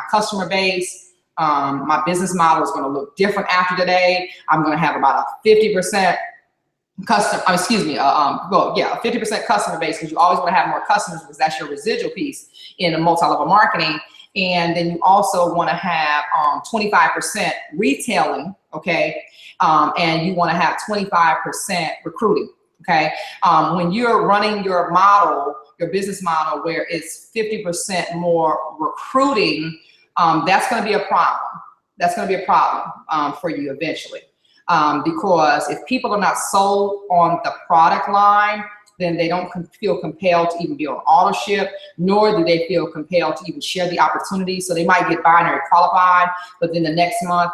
customer base. My business model is going to look different after today. I'm going to have about a 50% custom, a 50% customer base, because you always want to have more customers, because that's your residual piece in a multi-level marketing. And then you also want to have 25% retailing, okay? And you want to have 25% recruiting, okay? When you're running your model, your business model, where it's 50% more recruiting, that's going to be a problem. That's going to be a problem for you eventually. Because if people are not sold on the product line, then they don't feel compelled to even be on auto ship, nor do they feel compelled to even share the opportunity. So they might get binary qualified, but then the next month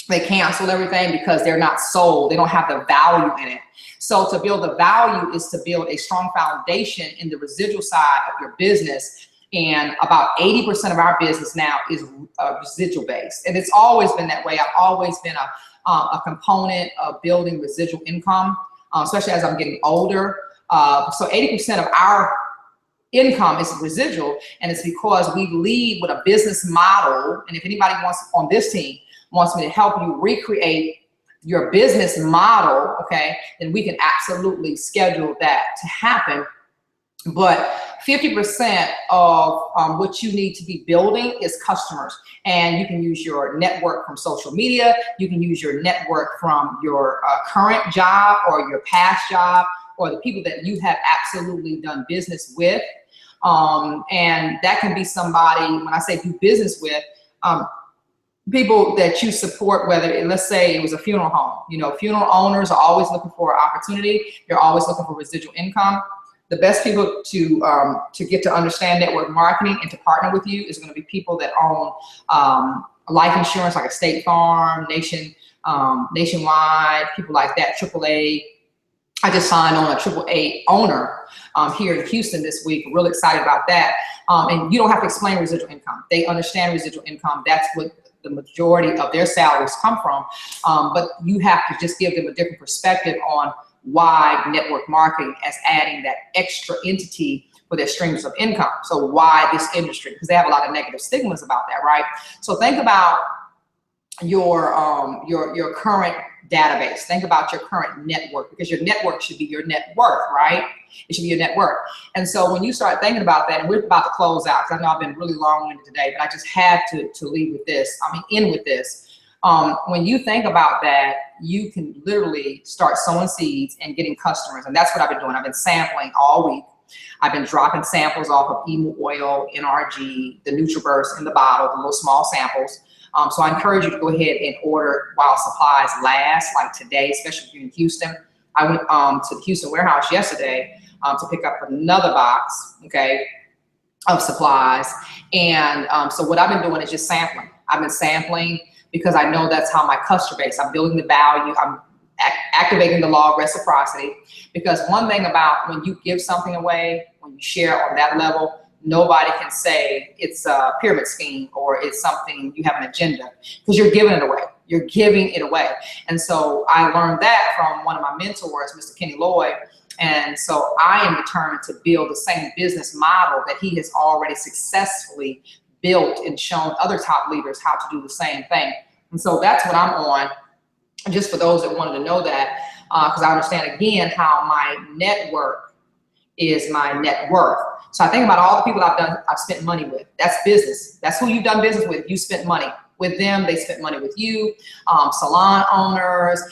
they cancel everything because they're not sold. They don't have the value in it. So to build the value is to build a strong foundation in the residual side of your business. And about 80% of our business now is residual based. And it's always been that way. I've always been a component of building residual income, especially as I'm getting older. So 80% of our income is residual, and it's because we lead with a business model. And if anybody wants on this team wants me to help you recreate your business model, okay, then we can absolutely schedule that to happen. But 50% of what you need to be building is customers. And you can use your network from social media. You can use your network from your current job or your past job, or the people that you have absolutely done business with. And that can be somebody, when I say do business with, people that you support, whether, let's say it was a funeral home. You know, funeral owners are always looking for opportunity. They're always looking for residual income. The best people to get to understand network marketing and to partner with you is going to be people that own life insurance, like a State Farm, Nationwide, people like that, AAA. I just signed on a AAA owner here in Houston this week. Really excited about that. And you don't have to explain residual income. They understand residual income. That's what the majority of their salaries come from. But you have to just give them a different perspective on why network marketing as adding that extra entity for their streams of income. So why this industry? Because they have a lot of negative stigmas about that, right? So think about your current database. Think about your current network, because your network should be your net worth, right? It should be your net worth. And so when you start thinking about that, and we're about to close out, because I know I've been really long-winded today, but I just had to leave with this. End with this. When you think about that, you can literally start sowing seeds and getting customers. And that's what I've been doing. I've been sampling all week. I've been dropping samples off of emu oil, NRG, the NutriBurst in the bottle, the little small samples. So I encourage you to go ahead and order while supplies last, like today, especially if you're in Houston. I went to the Houston warehouse yesterday to pick up another box, okay, of supplies. And so what I've been doing is just sampling. I've been sampling because I know that's how my customer base, I'm building the value, I'm activating the law of reciprocity. Because one thing about when you give something away, when you share on that level, nobody can say it's a pyramid scheme or it's something you have an agenda, because you're giving it away. You're giving it away. And so I learned that from one of my mentors, Mr. Kenny Lloyd. And so I am determined to build the same business model that he has already successfully built and shown other top leaders how to do the same thing. And so that's what I'm on, just for those that wanted to know that, because I understand again how my network is my net worth. So I think about all the people I've spent money with. That's business. That's who you've done business with. You spent money with them. They spent money with you. Salon owners,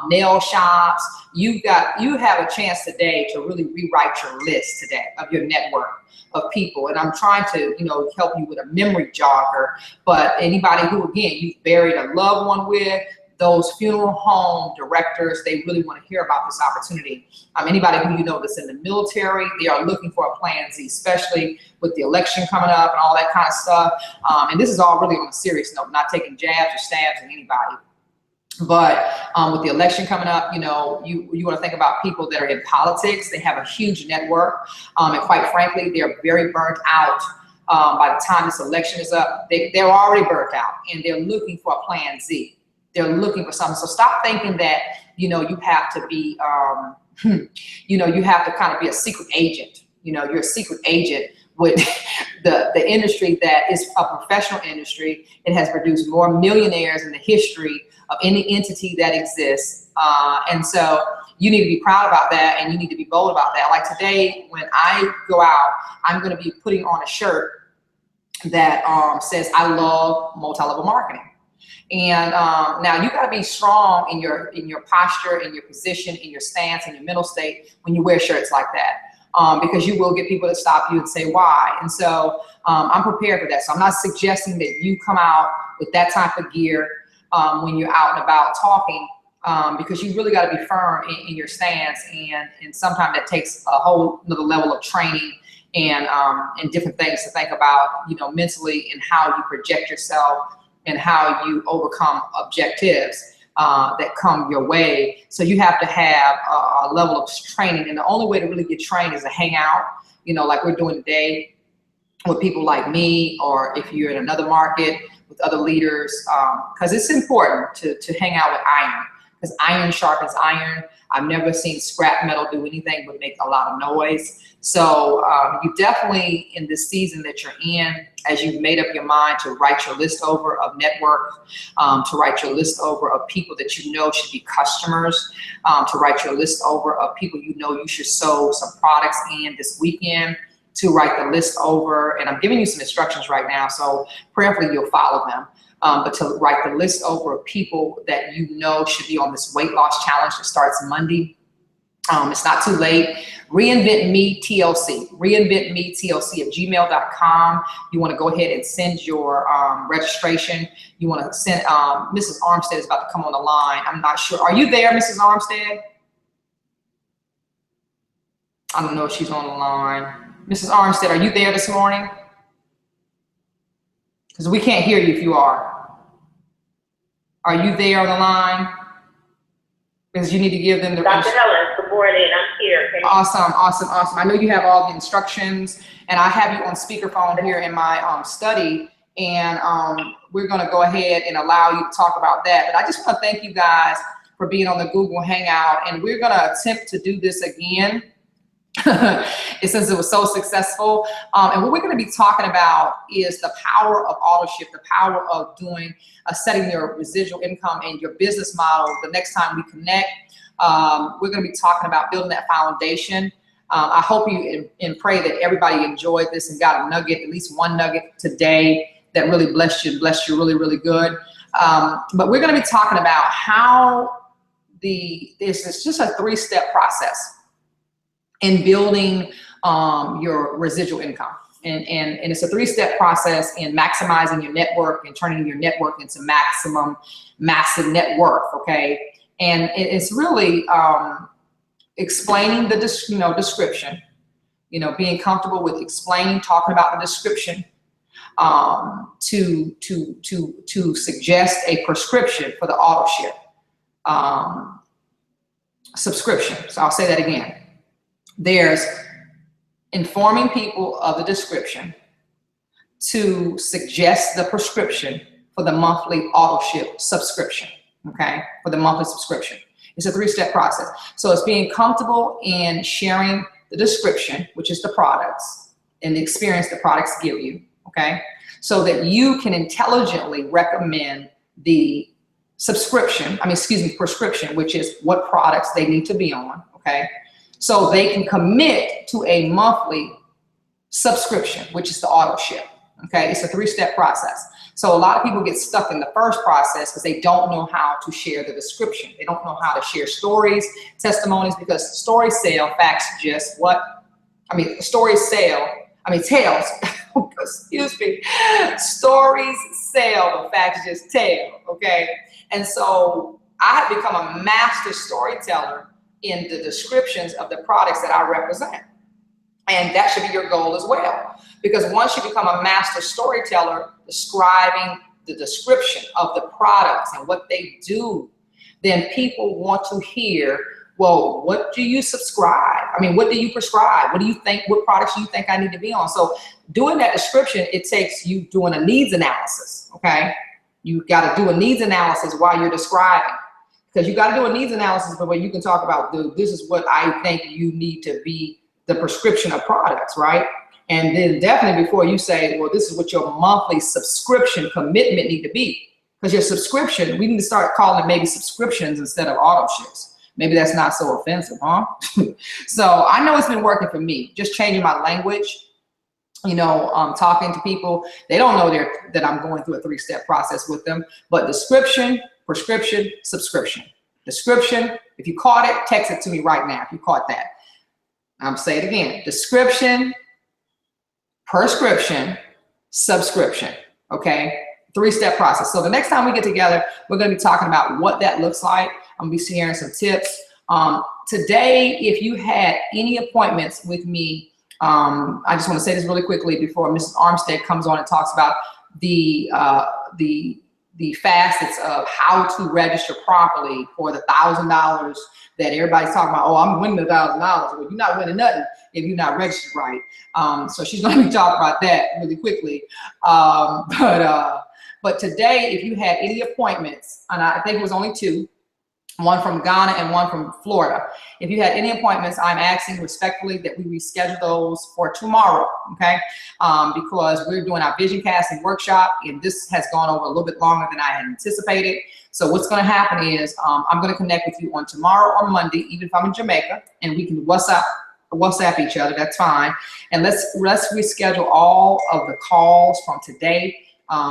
nail shops. You have a chance today to really rewrite your list today of your network of people. And I'm trying to, help you with a memory jogger. But anybody who, again, you've buried a loved one with, those funeral home directors, they really want to hear about this opportunity. Anybody who that's in the military, they are looking for a plan Z, especially with the election coming up and all that kind of stuff. And this is all really on a serious note, not taking jabs or stabs at anybody. But with the election coming up, you want to think about people that are in politics. They have a huge network. And quite frankly, they're very burnt out. By the time this election is up, they're already burnt out, and they're looking for a plan Z. They're looking for something. So stop thinking that, you have to be, you have to kind of be a secret agent. You're a secret agent with the industry that is a professional industry. It has produced more millionaires in the history of any entity that exists. And so you need to be proud about that, and you need to be bold about that. Like today, when I go out, I'm going to be putting on a shirt that says, I love multi-level marketing. And now you got to be strong in your posture, in your position, in your stance, in your mental state when you wear shirts like that, because you will get people to stop you and say why. And so I'm prepared for that. So I'm not suggesting that you come out with that type of gear when you're out and about talking, because you really got to be firm in your stance. And sometimes that takes a whole another level of training and different things to think about, you know, mentally, and how you project yourself and how you overcome objectives that come your way. So you have to have a level of training, and the only way to really get trained is to hang out, you know, like we're doing today with people like me, or if you're in another market with other leaders, because it's important to hang out with iron, because iron sharpens iron. I've never seen scrap metal do anything but make a lot of noise. So you definitely, in this season that you're in, as you've made up your mind to write your list over of network, to write your list over of people that you know should be customers, to write your list over of people you know you should sow some products in this weekend, to write the list over, and I'm giving you some instructions right now, so prayerfully you'll follow them. But to write the list over of people that you know should be on this weight loss challenge that starts Monday. It's not too late. Reinvent Me TLC, reinventmetlc@gmail.com. You want to go ahead and send your registration. You want to send, Mrs. Armstead is about to come on the line. I'm not sure. Are you there, Mrs. Armstead? I don't know if she's on the line. Mrs. Armstead, are you there this morning? Because we can't hear you if you are. Are you there on the line? Because you need to give them the... Dr. Helen, good morning. I'm here. Awesome, awesome, awesome. I know you have all the instructions, and I have you on speakerphone here in my study, and we're going to go ahead and allow you to talk about that. But I just want to thank you guys for being on the Google Hangout, and we're going to attempt to do this again. Since it was so successful. And what we're going to be talking about is the power of auto-ship, the power of doing, setting your residual income and your business model. The next time we connect, we're going to be talking about building that foundation. I hope you and pray that everybody enjoyed this and got a nugget, at least one nugget today that really blessed you really, really good. But we're going to be talking about how it's just a 3-step process in building your residual income. And it's a 3-step process in maximizing your network and turning your network into massive net worth, okay? And it's really explaining the description, being comfortable with explaining, talking about the description, to suggest a prescription for the auto ship subscription. So I'll say that again. There's informing people of the description to suggest the prescription for the monthly auto ship subscription, okay? For the monthly subscription. It's a 3-step process. So it's being comfortable in sharing the description, which is the products and the experience the products give you, okay? So that you can intelligently recommend the prescription, which is what products they need to be on, okay? So they can commit to a monthly subscription, which is the auto ship, okay? It's a 3-step process. So a lot of people get stuck in the first process because they don't know how to share the description. They don't know how to share stories, testimonies, because stories sell, facts just what? Stories sell, tales, excuse me. Stories sell, but facts just tell, okay? And so I have become a master storyteller in the descriptions of the products that I represent. And that should be your goal as well. Because once you become a master storyteller, describing the description of the products and what they do, then people want to hear, well, what do you subscribe? What do you prescribe? What do you think, what products do you think I need to be on? So doing that description, it takes you doing a needs analysis, okay? You got to do a needs analysis while you're describing. Because you got to do a needs analysis where you can talk about, this is what I think you need to be the prescription of products, right? And then definitely before you say, well, this is what your monthly subscription commitment need to be. Because your subscription, we need to start calling it maybe subscriptions instead of auto ships. Maybe that's not so offensive, huh? So I know it's been working for me, just changing my language talking to people. They don't know that I'm going through a 3-step process with them. But description, prescription, subscription. Description, if you caught it, text it to me right now if you caught that. I'm saying it again. Description, prescription, subscription. Okay? 3-step process. So the next time we get together, we're going to be talking about what that looks like. I'm going to be sharing some tips. Today, if you had any appointments with me, I just want to say this really quickly before Mrs. Armstead comes on and talks about the facets of how to register properly for the $1,000 that everybody's talking about. Oh, I'm winning $1,000. Well, you're not winning nothing if you're not registered right. So she's going to be talking about that really quickly. But today, if you had any appointments, and I think it was only 2, one from Ghana and one from Florida. If you had any appointments, I'm asking respectfully that we reschedule those for tomorrow, okay? Because we're doing our vision casting workshop, and this has gone over a little bit longer than I had anticipated. So what's gonna happen is I'm gonna connect with you on tomorrow or Monday, even if I'm in Jamaica, and we can WhatsApp each other, that's fine. And let's reschedule all of the calls from today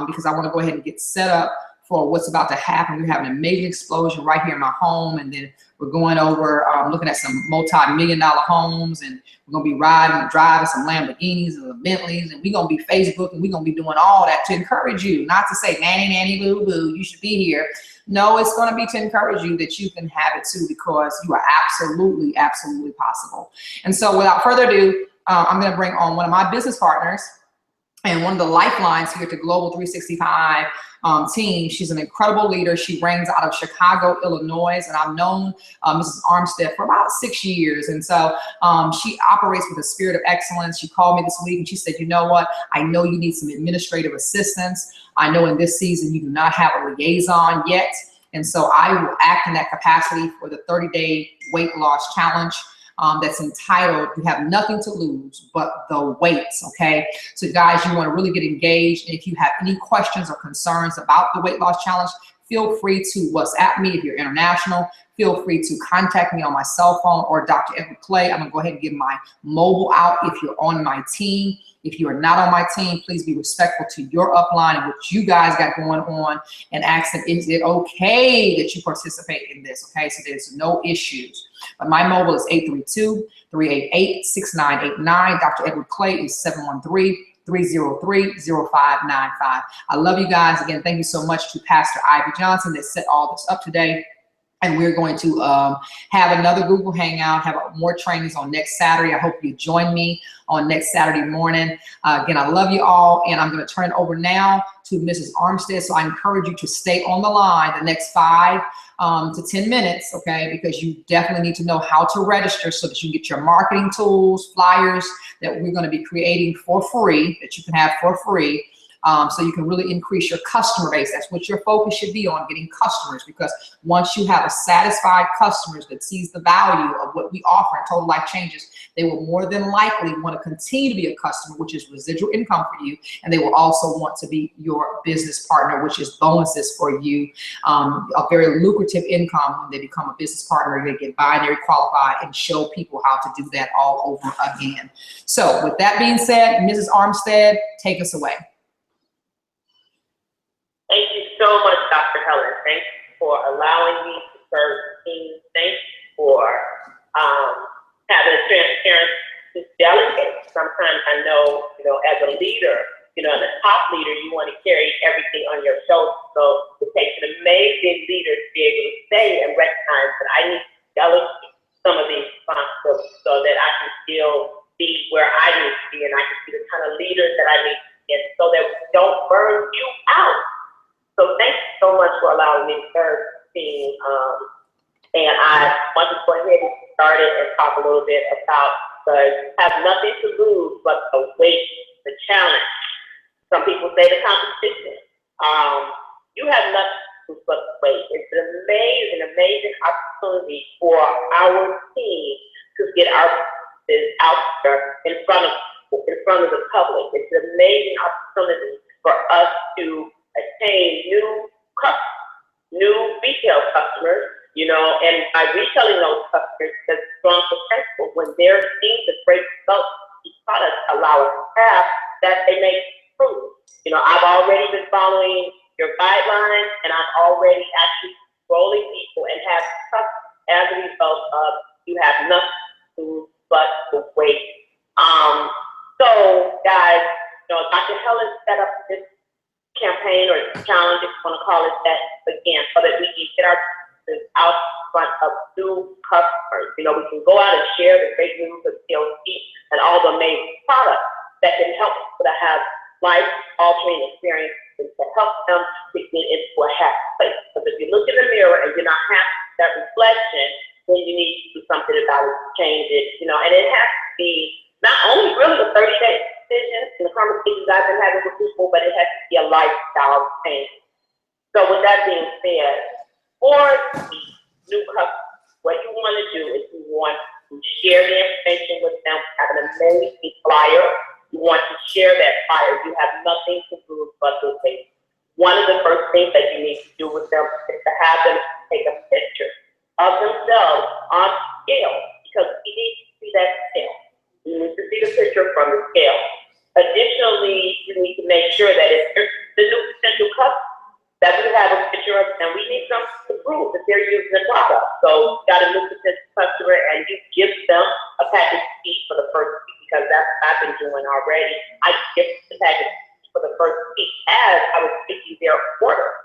because I wanna go ahead and get set up for what's about to happen. We have an amazing explosion right here in my home, and then we're going over, looking at some multi-million-dollar homes, and we're gonna be riding and driving some Lamborghinis and some Bentleys, and we're gonna be Facebook, and we're gonna be doing all that to encourage you, not to say nanny, nanny, boo, boo, you should be here. No, it's gonna be to encourage you that you can have it too, because you are absolutely, absolutely possible. And so without further ado, I'm gonna bring on one of my business partners and one of the lifelines here to Global 365 team. She's an incredible leader. She reigns out of Chicago, Illinois, and I've known Mrs. Armstead for about 6 years. And so she operates with a spirit of excellence. She called me this week and she said, you know what? I know you need some administrative assistance. I know in this season you do not have a liaison yet. And so I will act in that capacity for the 30-day weight loss challenge. That's entitled, You Have Nothing to Lose But the Weights, okay? So guys, you wanna really get engaged. And if you have any questions or concerns about the weight loss challenge, feel free to WhatsApp me if you're international. Feel free to contact me on my cell phone or Dr. Edward Clay. I'm gonna go ahead and give my mobile out if you're on my team. If you are not on my team, please be respectful to your upline and what you guys got going on, and ask them, is it okay that you participate in this, okay? So there's no issues. But my mobile is 832-388-6989. Dr. Edward Clay is 713-303-0595. I love you guys. Again, thank you so much to Pastor Ivy Johnson that set all this up today. And we're going to have another Google Hangout, have more trainings on next Saturday. I hope you join me on next Saturday morning. Again, I love you all, and I'm going to turn it over now to Mrs. Armstead. So I encourage you to stay on the line the next 5 to 10 minutes, okay? Because you definitely need to know how to register so that you can get your marketing tools, flyers that we're going to be creating for free, that you can have for free. So you can really increase your customer base. That's what your focus should be on, getting customers, because once you have a satisfied customers that sees the value of what we offer in Total Life Changes, they will more than likely want to continue to be a customer, which is residual income for you. And they will also want to be your business partner, which is bonuses for you, a very lucrative income when they become a business partner. They get binary qualified and show people how to do that all over again. So with that being said, Mrs. Armstead, take us away. Thank you so much, Dr. Helen. Thank you for allowing me to serve the team. Thank you for having a transparency to delegate. Sometimes I know, as a leader, as a top leader, you want to carry everything on your shoulders. So it takes an amazing leader to be able to say and recognize that I need to delegate some of these responsibilities so that I can still be where I need to be, and I can be the kind of leader that I need to be, so that we don't burn you out. So thank you so much for allowing me to serve the team. And I want to go ahead and start it and talk a little bit about the have nothing to lose but the weight, the challenge. Some people say the competition. You have nothing to lose but the weight. It's an amazing, amazing opportunity for our team to get our business out there in front of the public. It's an amazing opportunity for us to attain new retail customers, and by retailing those customers, that's strong potential when they're seeing the great results products allow us to have that they may improve. You know, I've already been following your guidelines, and I'm already actually rolling people and have trust as a result of you have nothing but the weight. So guys, you know, Dr. Helen set up this campaign or challenge, if you want to call it that, again, so that we can get our businesses out front of new customers. You know, we can go out and share the great news of TLC and all the amazing products that can help people to have life-altering experiences to help them to get into a happy place. Because if you look in the mirror and you're not happy with that reflection, then you need to do something about it, change it, you know, and it has to be not only really a 30-day decision in the conversations I've been having with people, but it has to be a lifestyle change. So with that being said, for the new customers, what you want to do is you want to share the information with them, have an amazing flyer. You want to share that flyer. You have nothing to lose but to take. One of the first things that you need to do with them is to have them take a picture of themselves on scale, because we need to see that scale. You need to see the picture from the scale. Additionally, you need to make sure that if the new potential customer, that we have a picture of them, we need something to prove that they're using the product. So you got a new potential customer and you give them a package fee for the first week, because that's what I've been doing already. I give the package for the first week as I was picking their order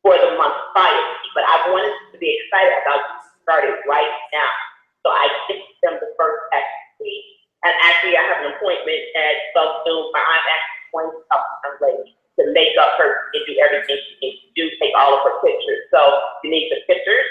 for the month prior. But I wanted to be excited about starting right now. So I give them the first package fee. And actually, I have an appointment at 12 noon where I'm actually going to talk to some lady to make up her and do everything she needs to do, take all of her pictures. So you need the pictures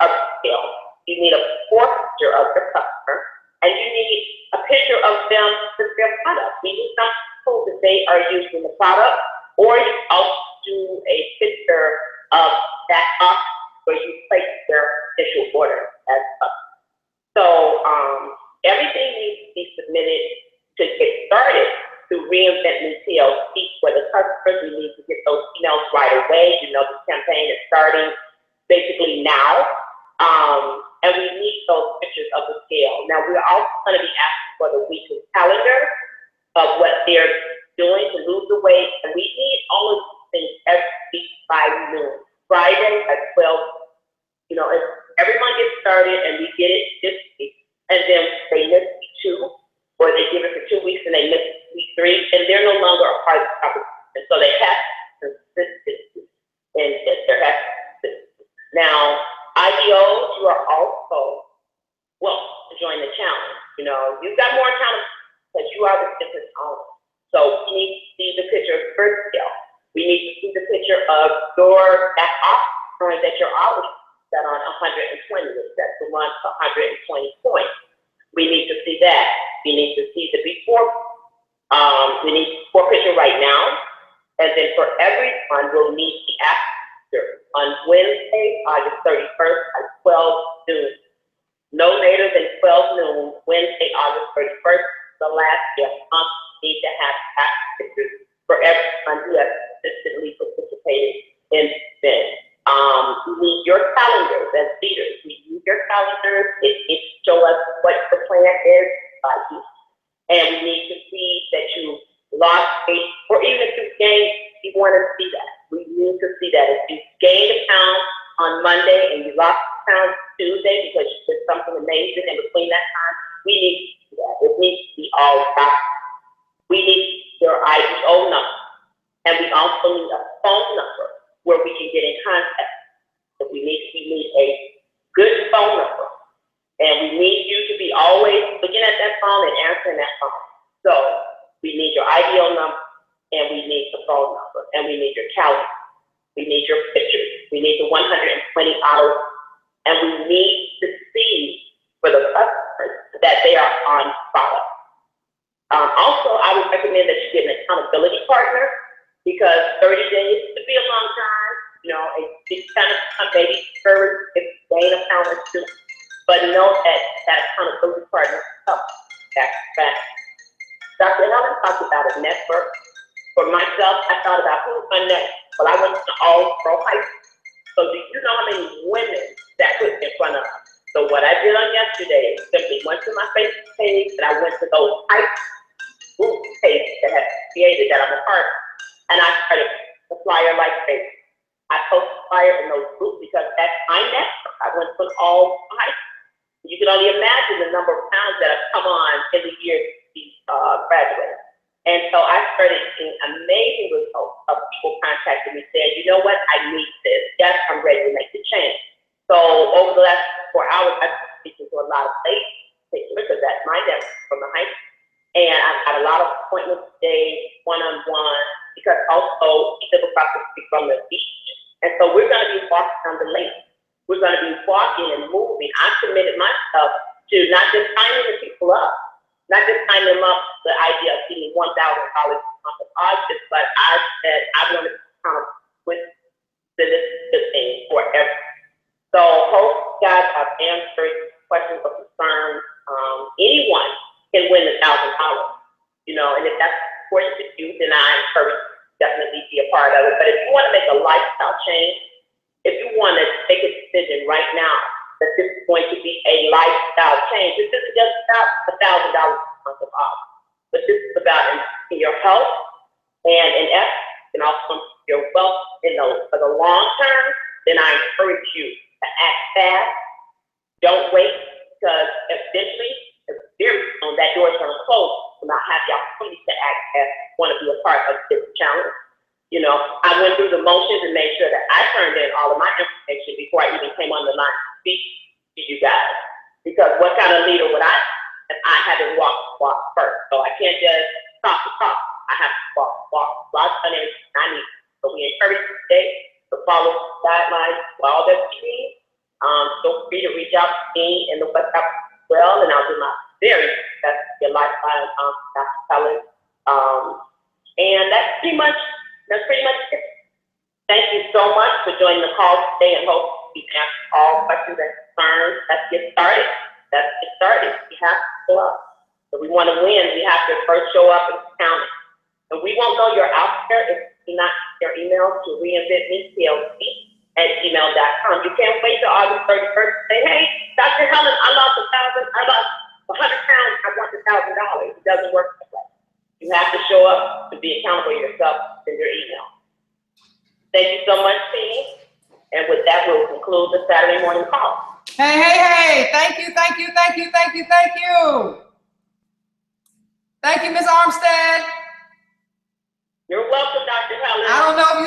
of the scale. You need a picture of the customer, and you need a picture of them with their product. We need something to prove that they are using the product, or you also do a picture of that box where you place their initial order as a. So everything needs to be submitted to get started to reinvent new TLC for the customers. We need to get those emails right away. You know, the campaign is starting basically now. And we need those pictures of the scale. Now, we're also going to be asking for the weekly calendar of what they're doing to lose the weight. And we need all of these things every week by noon. Friday at 12, you know, if everyone gets started and we get it this week, and then they miss week 2, or they give it for 2 weeks and they miss week 3, and they're no longer a part of the competition. So they have consistency, and there has consistency. Now, IDOs, you are also welcome to join the challenge. You know, you've got more accountability because you are the business owner. So we need to see the picture of first scale. We need to see the picture of your back office, showing that you're already set on 120, that's the one for 120 points. We need to see that. We need to see the before. We need before picture right now, and then for everyone, we'll need the after on Wednesday, August 31st at 12 noon. No later than 12 noon, Wednesday, August 31st, the last day of the month. We need to have after pictures for everyone who has consistently participated in this. We need your calendars as leaders. We need your calendars. It show us what the plan is by you. And we need to see that you lost weight, or even if you gained, we want to see that. We need to see that. If you gained a pound on Monday and you lost a pound Tuesday because you did something amazing in between that time, we need to see that. It needs to be all right. We need your IDO number. And we also need a phone number where we can get in contact. So we need a good phone number. And we need you to be always looking at that phone and answering that phone. So we need your IDO number, and we need the phone number, and we need your calendar. We need your pictures. We need the 120 hours, and we need to see for the customers that they are on product. Also, I would recommend that you get an accountability partner, because 30 days could be a long time. You know, it's kind of maybe discouraged if you gain a pound or two, but know that that accountability partner helps back. Dr. Helen talked about a network. For myself, I thought about who's my next. Well, I went to all pro high school. So do you know how many women that put in front of us? So what I did on yesterday is simply went to my Facebook page and I went to those high schools group page that has created that I'm a part of. And I started the flyer like this. I post flyer in those groups because that's my network. I went from all high school. You can only imagine the number of pounds that have come on in the years these graduates. And so I started seeing amazing results of people contacting me saying, you know what, I need this. Yes, I'm ready to make the change. So over the last 4 hours, I've been speaking to a lot of ladies, because that's my network from the high school. And I've got a lot of appointments today, one-on-one, because also we live across the street from the beach. And so we're going to be walking on the lake. We're going to be walking and moving. I've committed myself to not just signing the people up, not just signing them up the idea of getting $1,000 a month of August, but I said I want to come with this thing forever. So hope you guys have answered questions or concerns. Anyone can win $1,000, you know, and if that's important to you, then I encourage you to definitely be a part of it. But if you want to make a lifestyle change, if you want to make a decision right now that this is going to be a lifestyle change, this isn't just about $1,000 a month of off, but this is about in your health and in essence, and also your wealth for the long term, then I encourage you to act fast. Don't wait, because eventually, very soon, that door is going to close. Will not have the opportunity to act as want to be a part of this challenge. You know, I went through the motions and made sure that I turned in all of my information before I even came on the line to speak to you guys. Because what kind of leader would I be if I haven't walked first? So I can't just talk the talk. I have to walk. So I've done everything I need. So we encourage you today to follow guidelines, all that you need. Feel free to reach out to me in the WhatsApp as well, and I'll do my very best to be a lifestyle Dr. Helen. And that's pretty much it. Thank you so much for joining the call today, and hope we can answer all questions and concerns. Let's get started. We have to show up. If we want to win, we have to first show up and count it. And we won't know you're out there if you not your email to reinventmeplc@gmail.com. You can't wait till August 31st to say, hey, Dr. Helen, I lost 100 pounds, I want $1,000. It doesn't work that way. You have to show up to be accountable to yourself in your email. Thank you so much, team. And with that, we'll conclude the Saturday morning call. Hey. Thank you. Thank you, Ms. Armstead. You're welcome, Dr. Helen. I don't know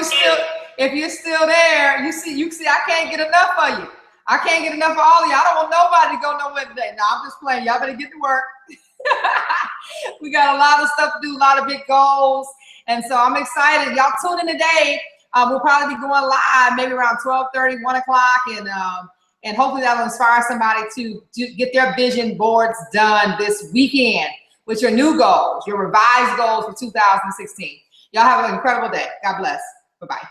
if you're still there. You see, I can't get enough of you. I can't get enough of all of you. I don't want nobody to go nowhere today. No, I'm just playing. Y'all better get to work. We got a lot of stuff to do, a lot of big goals. And so I'm excited. Y'all tune in today. We'll probably be going live maybe around 12:30, 1 o'clock. And hopefully that'll inspire somebody to get their vision boards done this weekend with your new goals, your revised goals for 2016. Y'all have an incredible day. God bless. Bye-bye.